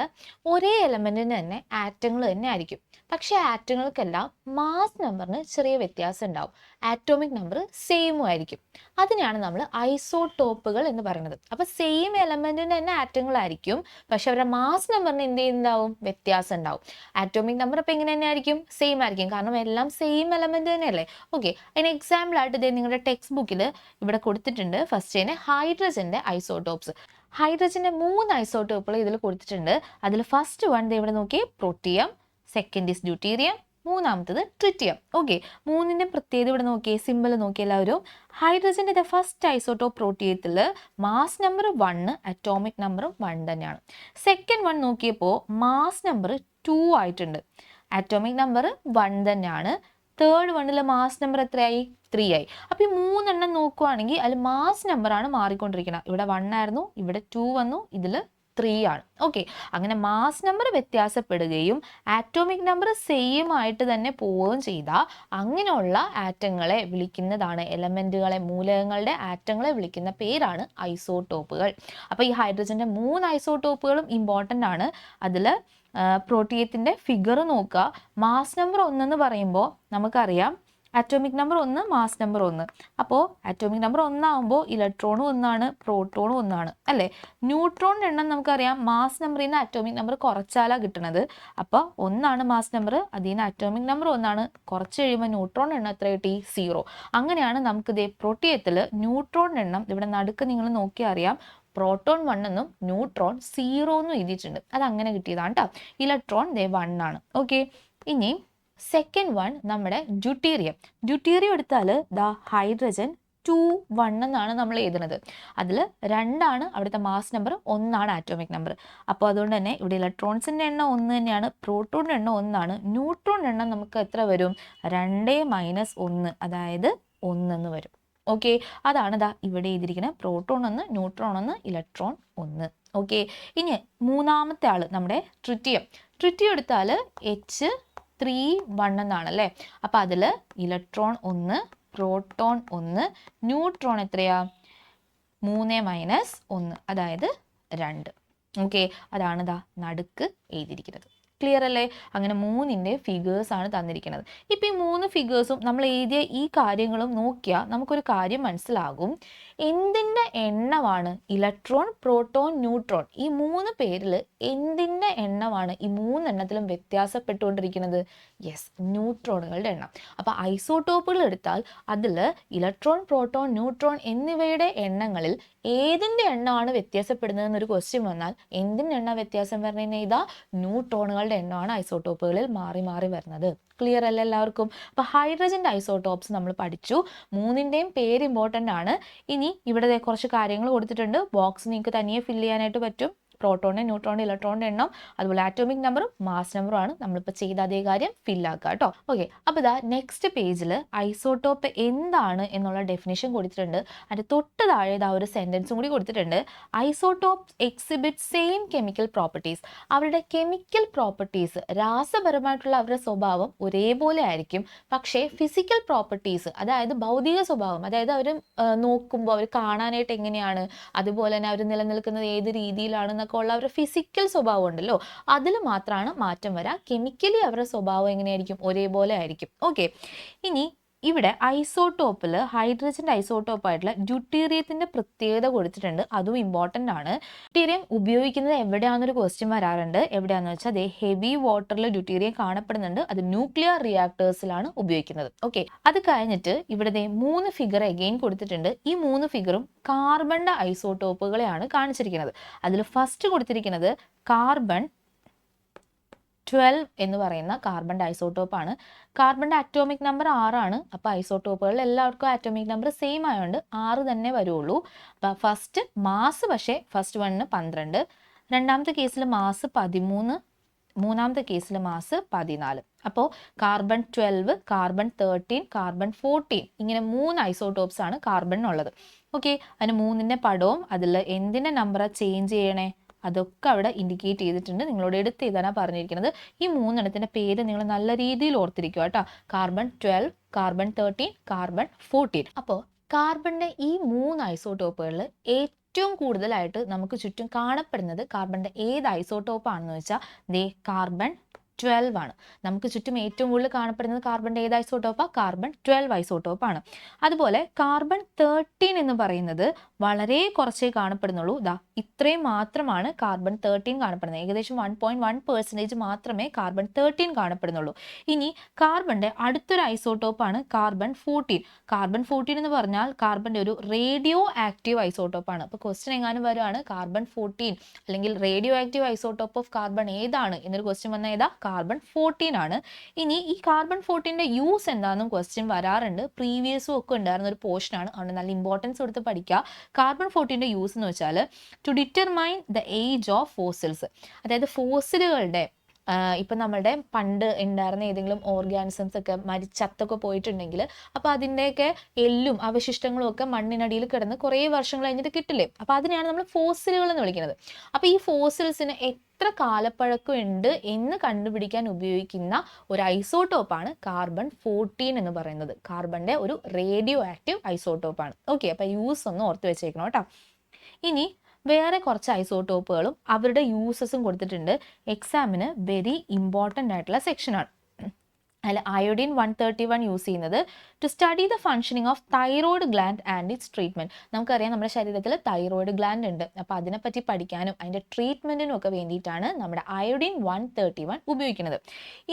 ഒരേ എലമെൻറ്റിന് തന്നെ ആറ്റങ്ങൾ തന്നെ ആയിരിക്കും. പക്ഷേ ആറ്റങ്ങൾക്കെല്ലാം മാസ് നമ്പറിന് ചെറിയ വ്യത്യാസം ഉണ്ടാവും, ആറ്റോമിക് നമ്പർ സെയിം സെയിമും ആയിരിക്കും. അതിനെയാണ് നമ്മൾ ഐസോടോപ്പുകൾ എന്ന് പറയുന്നത്. അപ്പോൾ സെയിം എലമെന്റിന്റെ തന്നെ ആറ്റങ്ങളായിരിക്കും, പക്ഷെ അവരുടെ മാസ് നമ്പറിന് എന്ത് ചെയ്യുന്നുണ്ടാവും, വ്യത്യാസം ഉണ്ടാവും. ആറ്റോമിക് നമ്പർ അപ്പോൾ എങ്ങനെ തന്നെ ആയിരിക്കും, സെയിം ആയിരിക്കും, കാരണം എല്ലാം സെയിം എലമെന്റ് തന്നെയല്ലേ. ഓക്കെ, അതിന് എക്സാമ്പിൾ ആയിട്ട് ഇതേ നിങ്ങളുടെ ടെക്സ്റ്റ് ബുക്കിൽ ഇവിടെ കൊടുത്തിട്ടുണ്ട്. ഫസ്റ്റ് തന്നെ ഹൈഡ്രജന്റെ ഐസോടോപ്സ്. ഹൈഡ്രജന്റെ 3 ഐസോടോപ്പുകൾ ഇതിൽ കൊടുത്തിട്ടുണ്ട്. അതിൽ ഫസ്റ്റ് വൺ ഇവിടെ നോക്കി, പ്രോട്ടിയം, സെക്കൻഡ് ഇസ് ഡ്യൂട്ടീരിയം, മൂന്നാമത്തത് ട്രിറ്റിയം. ഓക്കെ, മൂന്നിന്റെ പ്രത്യേകത ഇവിടെ നോക്കിയേ, സിമ്പിൾ നോക്കി എല്ലാവരും. ഹൈഡ്രജന്റെ ഫസ്റ്റ് ഐസോടോപ്പ് പ്രോട്ടിയത്തിൽ മാസ് നമ്പർ 1, അറ്റോമിക് നമ്പർ 1 തന്നെയാണ്. സെക്കൻഡ് വൺ നോക്കിയപ്പോൾ മാസ് നമ്പർ 2 ആയിട്ടുണ്ട്, അറ്റോമിക് നമ്പർ 1 തന്നെയാണ്. തേർഡ് വണ്ണിൽ മാസ് നമ്പർ എത്രയായി, 3 ആയി. അപ്പോൾ ഈ 3 എണ്ണം നോക്കുവാണെങ്കിൽ അതിൽ മാസ് നമ്പറാണ് മാറിക്കൊണ്ടിരിക്കുന്നത്. ഇവിടെ 1 ആയിരുന്നു, ഇവിടെ 2 വന്നു, ഇതിൽ 3 ആണ്. ഓക്കെ, അങ്ങനെ മാസ് നമ്പർ വ്യത്യാസപ്പെടുകയും ആറ്റോമിക് നമ്പർ സെയിം ആയിട്ട് തന്നെ പോവുകയും ചെയ്താൽ അങ്ങനെയുള്ള ആറ്റങ്ങളെ വിളിക്കുന്നതാണ്, എലമെന്റുകളെ, മൂലകങ്ങളുടെ ആറ്റങ്ങളെ വിളിക്കുന്ന പേരാണ് ഐസോടോപ്പുകൾ. അപ്പോൾ ഈ ഹൈഡ്രജന്റെ 3 ഐസോടോപ്പുകളും ഇമ്പോർട്ടൻ്റ് ആണ്. അതിൽ പ്രോട്ടിയത്തിൻ്റെ ഫിഗർ നോക്കുക. മാസ് നമ്പർ 1 എന്ന് പറയുമ്പോൾ നമുക്കറിയാം അറ്റോമിക് നമ്പർ 1, മാസ് നമ്പർ 1. അപ്പോൾ അറ്റോമിക് നമ്പർ 1 ആകുമ്പോൾ ഇലക്ട്രോണും 1 പ്രോട്ടോണും 1 അല്ലേ. ന്യൂട്രോണിൻ്റെ എണ്ണം നമുക്കറിയാം, മാസ് നമ്പറിൽ നിന്ന് അറ്റോമിക് നമ്പർ കുറച്ചാലാണ് കിട്ടുന്നത്. അപ്പോൾ 1 മാസ് നമ്പർ, അതിൽ നിന്ന് അറ്റോമിക് നമ്പർ 1 കുറച്ച് കഴിയുമ്പോൾ ന്യൂട്രോൺ എണ്ണം എത്ര കിട്ടി, 0. അങ്ങനെയാണ് നമുക്ക് ഇതേ പ്രോട്ടിയത്തിൽ ന്യൂട്രോൺ എണ്ണം ഇവിടെ നടുക്ക് നിങ്ങൾ നോക്കിയാൽ അറിയാം, പ്രോട്ടോൺ 1 എന്നും ന്യൂട്രോൺ 0 എന്നും എഴുതിയിട്ടുണ്ട്. അത് അങ്ങനെ കിട്ടിയതാണ് കേട്ടോ. ഇലക്ട്രോൺ 1 ആണ്. ഓക്കെ, ഇനി സെക്കൻഡ് വൺ നമ്മുടെ ഡ്യൂട്ടീരിയം. ഡ്യൂട്ടീരിയം എടുത്താൽ ദാ ഹൈഡ്രജൻ 2, 1 എന്നാണ് നമ്മൾ എഴുതുന്നത്. അതിൽ 2 അവിടുത്തെ മാസ് നമ്പർ, 1 ആറ്റോമിക് നമ്പർ. അപ്പോൾ അതുകൊണ്ട് തന്നെ ഇവിടെ ഇലക്ട്രോൺസിൻ്റെ എണ്ണം 1 തന്നെയാണ്, പ്രോട്ടോണിൻ്റെ എണ്ണം 1, ന്യൂട്രോൺ എണ്ണം നമുക്ക് എത്ര വരും, 2 - 1, അതായത് 1 എന്ന് വരും. ഓക്കെ, അതാണ് ദാ ഇവിടെ എഴുതിയിരിക്കുന്നത്. Proton 1, neutron 1, electron 1. ഓക്കെ, ഇനി മൂന്നാമത്തെ ആൾ നമ്മുടെ ട്രിറ്റിയം. ട്രിറ്റിയം എടുത്താൽ H3 എന്നാണല്ലേ. അപ്പോൾ അതിൽ ഇലക്ട്രോൺ 1, പ്രോട്ടോൺ 1, ന്യൂട്രോൺ എത്രയാ, 3 - 1, അതായത് 2. ഓക്കെ, അതാണ് ദാ നടുക്ക് എഴുതിയിരിക്കുന്നത്. ക്ലിയർ അല്ലേ? അങ്ങനെ 3ന്റെ ഫിഗേഴ്സ് ആണ് തന്നിരിക്കുന്നത്. ഇപ്പം ഈ 3 ഫിഗേഴ്സും നമ്മൾ എഴുതിയ ഈ കാര്യങ്ങളും നോക്കിയാൽ നമുക്കൊരു കാര്യം മനസ്സിലാകും. എന്തിൻ്റെ എണ്ണമാണ് ഇലക്ട്രോൺ, പ്രോട്ടോൺ, ന്യൂട്രോൺ, ഈ 3 പേരിൽ എന്തിൻ്റെ എണ്ണമാണ് ഈ 3 എണ്ണത്തിലും വ്യത്യാസപ്പെട്ടുകൊണ്ടിരിക്കുന്നത്? യെസ്, ന്യൂട്രോണുകളുടെ എണ്ണം. അപ്പോൾ ഐസോടോപ്പുകൾ എടുത്താൽ അതിൽ ഇലക്ട്രോൺ, പ്രോട്ടോൺ, ന്യൂട്രോൺ എന്നിവയുടെ എണ്ണങ്ങളിൽ ഏതിൻ്റെ എണ്ണമാണ് വ്യത്യാസപ്പെടുന്നത് എന്നൊരു ക്വസ്റ്റ്യൻ വന്നാൽ എന്തിൻ്റെ എണ്ണ വ്യത്യാസം വരുന്നതെന്ന് ഇതാ ന്യൂട്രോണുകളുടെ എണ്ണമാണ് ഐസോടോപ്പുകളിൽ മാറി മാറി വരുന്നത്. ക്ലിയർ അല്ലേ എല്ലാവർക്കും? അപ്പോൾ ഹൈഡ്രജൻ്റെ ഐസോടോപ്സ് നമ്മൾ പഠിച്ചു. 3ൻ്റെയും പേര് ഇമ്പോർട്ടൻ്റ് ആണ്. ഇനി ഇവിടെ കുറച്ച് കാര്യങ്ങൾ കൊടുത്തിട്ടുണ്ട്. ബോക്സ് നിങ്ങൾക്ക് തനിയെ ഫില്ല് ചെയ്യാനായിട്ട് പറ്റും. പ്രോട്ടോണിൻ്റെ, ന്യൂട്രോണിൻ്റെ, ഇലക്ട്രോണിൻ്റെ എണ്ണം, അതുപോലെ ആറ്റോമിക് നമ്പറും മാസ് നമ്പറും ആണ്. നമ്മളിപ്പോൾ ചെയ്ത അതേ കാര്യം ഫില്ലാക്കുക കേട്ടോ. ഓക്കെ, അപ്പോൾ ഇതാ നെക്സ്റ്റ് പേജിൽ ഐസോടോപ്പ് എന്താണ് എന്നുള്ള ഡെഫിനേഷൻ കൊടുത്തിട്ടുണ്ട്. അതിൻ്റെ തൊട്ട് താഴെ ഇതാ ഒരു സെൻറ്റൻസും കൂടി കൊടുത്തിട്ടുണ്ട്. Isotopes exhibit same chemical properties. അവരുടെ കെമിക്കൽ പ്രോപ്പർട്ടീസ്, രാസപരമായിട്ടുള്ള അവരുടെ സ്വഭാവം ഒരേപോലെ ആയിരിക്കും. പക്ഷേ ഫിസിക്കൽ പ്രോപ്പർട്ടീസ്, അതായത് ഭൗതിക സ്വഭാവം, അതായത് അവർ നോക്കുമ്പോൾ അവർ കാണാനായിട്ട് എങ്ങനെയാണ്, അതുപോലെ തന്നെ അവർ നിലനിൽക്കുന്നത് ഏത് രീതിയിലാണെന്നൊക്കെ ഉള്ള അവരുടെ ഫിസിക്കൽ സ്വഭാവം ഉണ്ടല്ലോ, അതിൽ മാത്രമാണ് മാറ്റം വരാം. കെമിക്കലി അവരുടെ സ്വഭാവം എങ്ങനെയായിരിക്കും, ഒരേപോലെ ആയിരിക്കും. ഓക്കെ, ഇനി ഇവിടെ ഐസോടോപ്പിൽ ഹൈഡ്രജൻ്റെ ഐസോടോപ്പായിട്ടുള്ള ഡ്യൂട്ടീരിയത്തിൻ്റെ പ്രത്യേകത കൊടുത്തിട്ടുണ്ട്. അതും ഇമ്പോർട്ടൻ്റ് ആണ്. ഡ്യൂട്ടീരിയം ഉപയോഗിക്കുന്നത് എവിടെയാണെന്നൊരു ക്വസ്റ്റ്യൻ വരാറുണ്ട്. എവിടെയാണെന്ന് വെച്ചാൽ അതേ ഹെവി വാട്ടറിൽ ഡ്യൂട്ടീരിയം കാണപ്പെടുന്നുണ്ട്. അത് ന്യൂക്ലിയർ റിയാക്ടേഴ്സിലാണ് ഉപയോഗിക്കുന്നത്. ഓക്കെ, അത് കഴിഞ്ഞിട്ട് ഇവിടെ 3 ഫിഗർ എഗെയിൻ കൊടുത്തിട്ടുണ്ട്. ഈ 3 ഫിഗറും കാർബണിൻ്റെ ഐസോടോപ്പുകളെയാണ് കാണിച്ചിരിക്കുന്നത്. അതിൽ ഫസ്റ്റ് കൊടുത്തിരിക്കുന്നത് കാർബൺ 12 എന്ന് പറയുന്ന കാർബണിൻ്റെ ഐസോടോപ്പാണ്. കാർബണിൻ്റെ അറ്റോമിക് നമ്പർ 6 ആണ്. അപ്പോൾ ഐസോടോപ്പുകളിൽ എല്ലാവർക്കും അറ്റോമിക് നമ്പർ സെയിം ആയതുകൊണ്ട് 6 തന്നെ വരുള്ളൂ. അപ്പോൾ ഫസ്റ്റ് മാസ്, പക്ഷേ ഫസ്റ്റ് വണ്ണിന് 12, രണ്ടാമത്തെ കേസിൽ മാസ് 13, മൂന്നാമത്തെ കേസിൽ മാസ് 14. അപ്പോൾ കാർബൺ 12, കാർബൺ 13, കാർബൺ 14 ഇങ്ങനെ 3 ഐസോടോപ്സ് ആണ് കാർബണിനുള്ളത്. ഓക്കെ, അതിന് 3ൻ്റെ പടവും അതിൽ എന്തിൻ്റെ നമ്പറാണ് ചേഞ്ച് ചെയ്യണേ അതൊക്കെ അവിടെ ഇൻഡിക്കേറ്റ് ചെയ്തിട്ടുണ്ട്. നിങ്ങളോട് എടുത്ത് എഴുതാനാണ് പറഞ്ഞിരിക്കുന്നത്. ഈ 3 എണ്ണത്തിൻ്റെ പേര് നിങ്ങൾ നല്ല രീതിയിൽ ഓർത്തിരിക്കുക കേട്ടോ. Carbon 12, carbon 13, carbon 14. അപ്പോൾ കാർബണിൻ്റെ ഈ 3 ഐസോടോപ്പുകളിൽ ഏറ്റവും കൂടുതലായിട്ട് നമുക്ക് ചുറ്റും കാണപ്പെടുന്നത് കാർബണിൻ്റെ ഏത് ഐസോടോപ്പാണെന്ന് വെച്ചാൽ കാർബൺ 12 ആണ്. നമുക്ക് ചുറ്റും ഏറ്റവും കൂടുതൽ കാണപ്പെടുന്നത് കാർബണിൻ്റെ ഏത് ഐസോട്ടോപ്പാണ്? കാർബൺ 12 ഐസോട്ടോപ്പാണ്. അതുപോലെ കാർബൺ 13 എന്ന് പറയുന്നത് വളരെ കുറച്ചേ കാണപ്പെടുന്നുള്ളൂ. ഇത്രയും മാത്രമാണ് കാർബൺ 13 കാണപ്പെടുന്നത്. ഏകദേശം 1.1% മാത്രമേ കാർബൺ 13 കാണപ്പെടുന്നുള്ളൂ. ഇനി കാർബണിൻ്റെ അടുത്തൊരു ഐസോട്ടോപ്പാണ് കാർബൺ 14. കാർബൺ 14 എന്ന് പറഞ്ഞാൽ കാർബണിൻ്റെ ഒരു റേഡിയോ ആക്റ്റീവ് ഐസോട്ടോപ്പാണ്. അപ്പോൾ ക്വസ്റ്റ്യൻ എങ്ങാനും വരുവാണ് കാർബൺ 14 അല്ലെങ്കിൽ radio active isotope of carbon ഏതാണ് എന്നൊരു ക്വസ്റ്റ്യൻ വന്ന ഏതാ? കാർബൺ 14 ആണ്. ഇനി ഈ കാർബൺ 14ന്റെ യൂസ് എന്താണെന്നും ക്വസ്റ്റ്യൻ വരാറുണ്ട്. പ്രീവിയസും ഒക്കെ ഉണ്ടായിരുന്ന ഒരു പോർഷനാണ്. അതുകൊണ്ട് നല്ല ഇമ്പോർട്ടൻസ് കൊടുത്ത് പഠിക്കുക. കാർബൺ 14ന്റെ യൂസ് എന്ന് വെച്ചാൽ to determine the age of fossils, അതായത് ഫോസിലുകളുടെ ഇപ്പം നമ്മളുടെ പണ്ട് ഉണ്ടായിരുന്ന ഏതെങ്കിലും ഓർഗാനിസംസ് ഒക്കെ ചത്തൊക്കെ പോയിട്ടുണ്ടെങ്കിൽ അപ്പോൾ അതിൻ്റെയൊക്കെ എല്ലും അവശിഷ്ടങ്ങളും ഒക്കെ മണ്ണിനടിയിൽ കിടന്ന് കുറേ വർഷങ്ങൾ കഴിഞ്ഞിട്ട് കിട്ടില്ലേ, അപ്പോൾ അതിനെയാണ് നമ്മൾ ഫോസിലുകൾ എന്ന് വിളിക്കുന്നത്. അപ്പോൾ ഈ ഫോസിൽസിന് എത്ര കാലപ്പഴക്കം ഉണ്ട് എന്ന് കണ്ടുപിടിക്കാൻ ഉപയോഗിക്കുന്ന ഒരു ഐസോട്ടോപ്പാണ് കാർബൺ 14 എന്ന് പറയുന്നത്. കാർബണിൻ്റെ ഒരു റേഡിയോ ആക്റ്റീവ് ഐസോട്ടോപ്പാണ്. ഓക്കെ, അപ്പോൾ യൂസ് ഒന്ന് ഓർത്ത് വെച്ചേക്കണം കേട്ടോ. ഇനി വേറെ കുറച്ച് ഐസോട്ടോപ്പുകളും അവരുടെ യൂസസും കൊടുത്തിട്ടുണ്ട്. എക്സാമിന് വെരി ഇമ്പോർട്ടൻ്റ് ആയിട്ടുള്ള സെക്ഷനാണ്. അതിൽ അയോഡിൻ 131 യൂസ് ചെയ്യുന്നത് to study the functioning of thyroid gland and its treatment. നമുക്കറിയാം നമ്മുടെ ശരീരത്തിൽ തൈറോയ്ഡ് ഗ്ലാൻഡ് ഉണ്ട്. അപ്പോൾ അതിനെപ്പറ്റി പഠിക്കാനും അതിൻ്റെ ട്രീറ്റ്മെൻറ്റിനും ഒക്കെ വേണ്ടിയിട്ടാണ് നമ്മുടെ അയോഡിൻ 131 ഉപയോഗിക്കുന്നത്.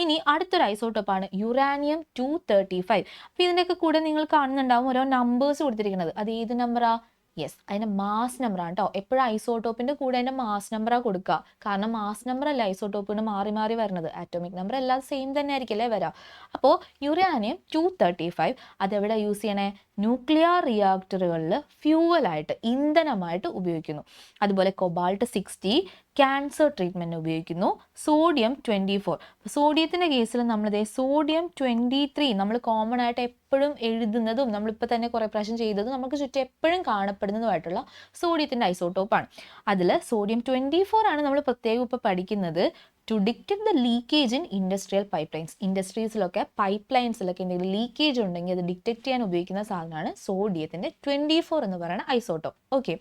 ഇനി അടുത്തൊരു ഐസോട്ടോപ്പാണ് യുറാനിയം 235. അപ്പോൾ ഇതിൻ്റെയൊക്കെ കൂടെ നിങ്ങൾ കാണുന്നുണ്ടാവും ഓരോ നമ്പേഴ്സ് കൊടുത്തിരിക്കുന്നത്. അത് ഏത് നമ്പറാ? യെസ്, അതിൻ്റെ മാസ് നമ്പറാണ് കേട്ടോ. എപ്പോഴും ഐസോട്ടോപ്പിൻ്റെ കൂടെ അതിൻ്റെ മാസ് നമ്പറാണ് കൊടുക്കുക. കാരണം മാസ് നമ്പർ അല്ല ഐസോട്ടോപ്പിന് മാറി മാറി വരുന്നത്. ആറ്റോമിക് നമ്പർ എല്ലാം സെയിം തന്നെ ആയിരിക്കില്ലേ വരാം. അപ്പോൾ യുറാനിയം 235 അതെവിടെ യൂസ് ചെയ്യണേ? ന്യൂക്ലിയർ റിയാക്ടറുകളിൽ ഫ്യൂവലായിട്ട് ഇന്ധനമായിട്ട് ഉപയോഗിക്കുന്നു. അതുപോലെ കൊബാൾട്ട് 60 ക്യാൻസർ ട്രീറ്റ്മെൻറ്റ് ഉപയോഗിക്കുന്നു. സോഡിയം 24, സോഡിയത്തിൻ്റെ കേസിൽ നമ്മളിതേ സോഡിയം 23 നമ്മൾ കോമൺ ആയിട്ട് എപ്പോഴും എഴുതുന്നതും നമ്മളിപ്പോൾ തന്നെ കുറേ പ്രാവശ്യം ചെയ്തതും നമുക്ക് ചുറ്റും എപ്പോഴും കാണപ്പെടുന്നതുമായിട്ടുള്ള സോഡിയത്തിൻ്റെ ഐസോട്ടോപ്പാണ്. അതിൽ സോഡിയം 24 ആണ് നമ്മൾ പ്രത്യേകം ഇപ്പോൾ പഠിക്കുന്നത്. To detect the leakage in industrial pipe lines. ഇൻഡസ്ട്രീസിലൊക്കെ പൈപ്പ് ലൈൻസിലൊക്കെ എന്തെങ്കിലും ലീക്കേജ് ഉണ്ടെങ്കിൽ അത് ഡിറ്റക്ട് ചെയ്യാൻ ഉപയോഗിക്കുന്ന സാധനമാണ് സോഡിയത്തിൻ്റെ 24 എന്ന് പറയുന്ന ഐസോട്ടോപ്പ്. ഓക്കെ,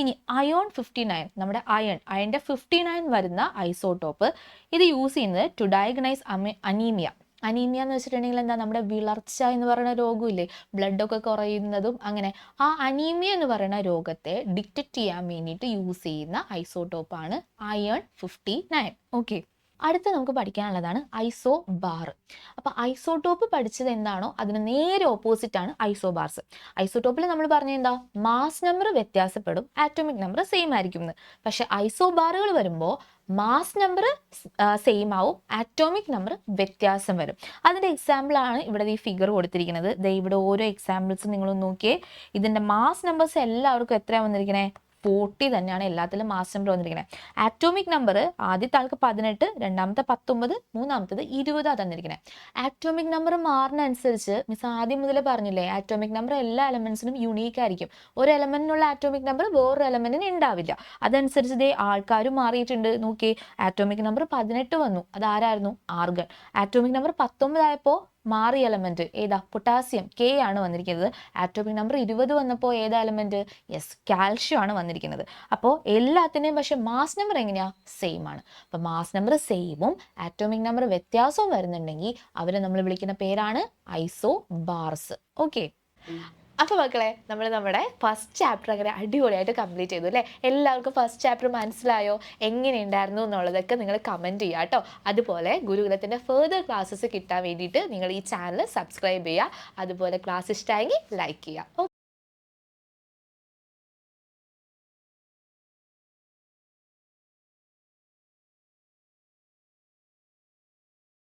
ഇനി അയോൺ 59, നമ്മുടെ അയണിൻ്റെ 59 വരുന്ന ഐസോട്ടോപ്പ്. ഇത് യൂസ് ചെയ്യുന്നത് ടു ഡയഗ്നൈസ് അനീമിയ. അനീമിയ എന്ന് വെച്ചിട്ടുണ്ടെങ്കിൽ എന്താ? നമ്മുടെ വിളർച്ച എന്ന് പറയുന്ന രോഗമില്ലേ, ബ്ലഡൊക്കെ കുറയുന്നതും അങ്ങനെ. ആ അനീമിയ എന്ന് പറയുന്ന രോഗത്തെ ഡിറ്റക്ട് ചെയ്യാൻ വേണ്ടിയിട്ട് യൂസ് ചെയ്യുന്ന ഐസോട്ടോപ്പാണ് അയൺ 59. ഓക്കെ, അടുത്ത നമുക്ക് പഠിക്കാനുള്ളതാണ് ഐസോ ബാർ. അപ്പോൾ ഐസോട്ടോപ്പ് പഠിച്ചത് എന്താണോ അതിന് നേരെ ഓപ്പോസിറ്റാണ് ഐസോബാർസ്. ഐസോട്ടോപ്പിൽ നമ്മൾ പറഞ്ഞ എന്താ? മാസ് നമ്പർ വ്യത്യാസപ്പെടും, ആറ്റോമിക് നമ്പർ സെയിം ആയിരിക്കും എന്ന്. പക്ഷെ ഐസോബാറുകൾ വരുമ്പോൾ മാസ് നമ്പർ സെയിം ആവും, ആറ്റോമിക് നമ്പർ വ്യത്യാസം വരും. അതിൻ്റെ എക്സാമ്പിളാണ് ഇവിടെ ഈ ഫിഗർ കൊടുത്തിരിക്കുന്നത്. ഇവിടെ ഓരോ എക്സാമ്പിൾസ് നിങ്ങളൊന്ന് നോക്കിയേ. ഇതിൻ്റെ മാസ് നമ്പേഴ്സ് എല്ലാവർക്കും എത്രയാണ് വന്നിരിക്കണേ? 40 തന്നെയാണ് എല്ലാത്തിലും മാസ് നമ്പർ വന്നിരിക്കുന്നത്. ആറ്റോമിക് നമ്പർ ആദ്യത്തെ ആൾക്ക് 18, രണ്ടാമത്തെ 19, മൂന്നാമത്തത് 20 തന്നിരിക്കുന്നത്. ആറ്റോമിക് നമ്പർ മാറുന്ന അനുസരിച്ച് മിസ് ആദ്യം മുതലേ പറഞ്ഞില്ലേ, ആറ്റോമിക് നമ്പർ എല്ലാ എലമെന്റ്സിനും യുണീക്ക് ആയിരിക്കും. ഒരു എലമെന്റിനുള്ള ആറ്റോമിക് നമ്പർ വേറൊരു എലമെന്റിന് ഉണ്ടാവില്ല. അതനുസരിച്ച് ഇതേ ആൾക്കാരും മാറിയിട്ടുണ്ട്. നോക്കി, ആറ്റോമിക് നമ്പർ 18 വന്നു, അതാരായിരുന്നു? ആർഗൺ. ആറ്റോമിക് നമ്പർ 19 ആയപ്പോൾ മാറിയ എലമെന്റ് ഏതാ? പൊട്ടാസ്യം, കെ ആണ് വന്നിരിക്കുന്നത്. ആറ്റോമിക് നമ്പർ 20 വന്നപ്പോൾ ഏതാ എലമെന്റ്? യെസ്, കാൽഷ്യം ആണ് വന്നിരിക്കുന്നത്. അപ്പോൾ എല്ലാത്തിനെയും പക്ഷെ മാസ് നമ്പർ എങ്ങനെയാ? സെയിം ആണ്. അപ്പോൾ മാസ് നമ്പർ സെയിമും ആറ്റോമിക് നമ്പർ വ്യത്യാസവും വരുന്നുണ്ടെങ്കിൽ അവരെ നമ്മൾ വിളിക്കുന്ന പേരാണ് ഐസോ ബാർസ്. ഓക്കെ, അപ്പോൾ മക്കളെ നമ്മൾ നമ്മുടെ ഫസ്റ്റ് ചാപ്റ്റർ അങ്ങനെ അടിപൊളിയായിട്ട് കംപ്ലീറ്റ് ചെയ്തു അല്ലേ? എല്ലാവർക്കും ഫസ്റ്റ് ചാപ്റ്റർ മനസ്സിലായോ? എങ്ങനെയുണ്ടായിരുന്നു എന്നുള്ളതൊക്കെ നിങ്ങൾ കമൻറ്റ് ചെയ്യുക കേട്ടോ. അതുപോലെ ഗുരുകുലത്തിൻ്റെ ഫെർദർ ക്ലാസ്സസ് കിട്ടാൻ വേണ്ടിയിട്ട് നിങ്ങൾ ഈ ചാനൽ സബ്സ്ക്രൈബ് ചെയ്യുക. അതുപോലെ ക്ലാസ് ഇഷ്ടമായെങ്കിൽ ലൈക്ക് ചെയ്യുക.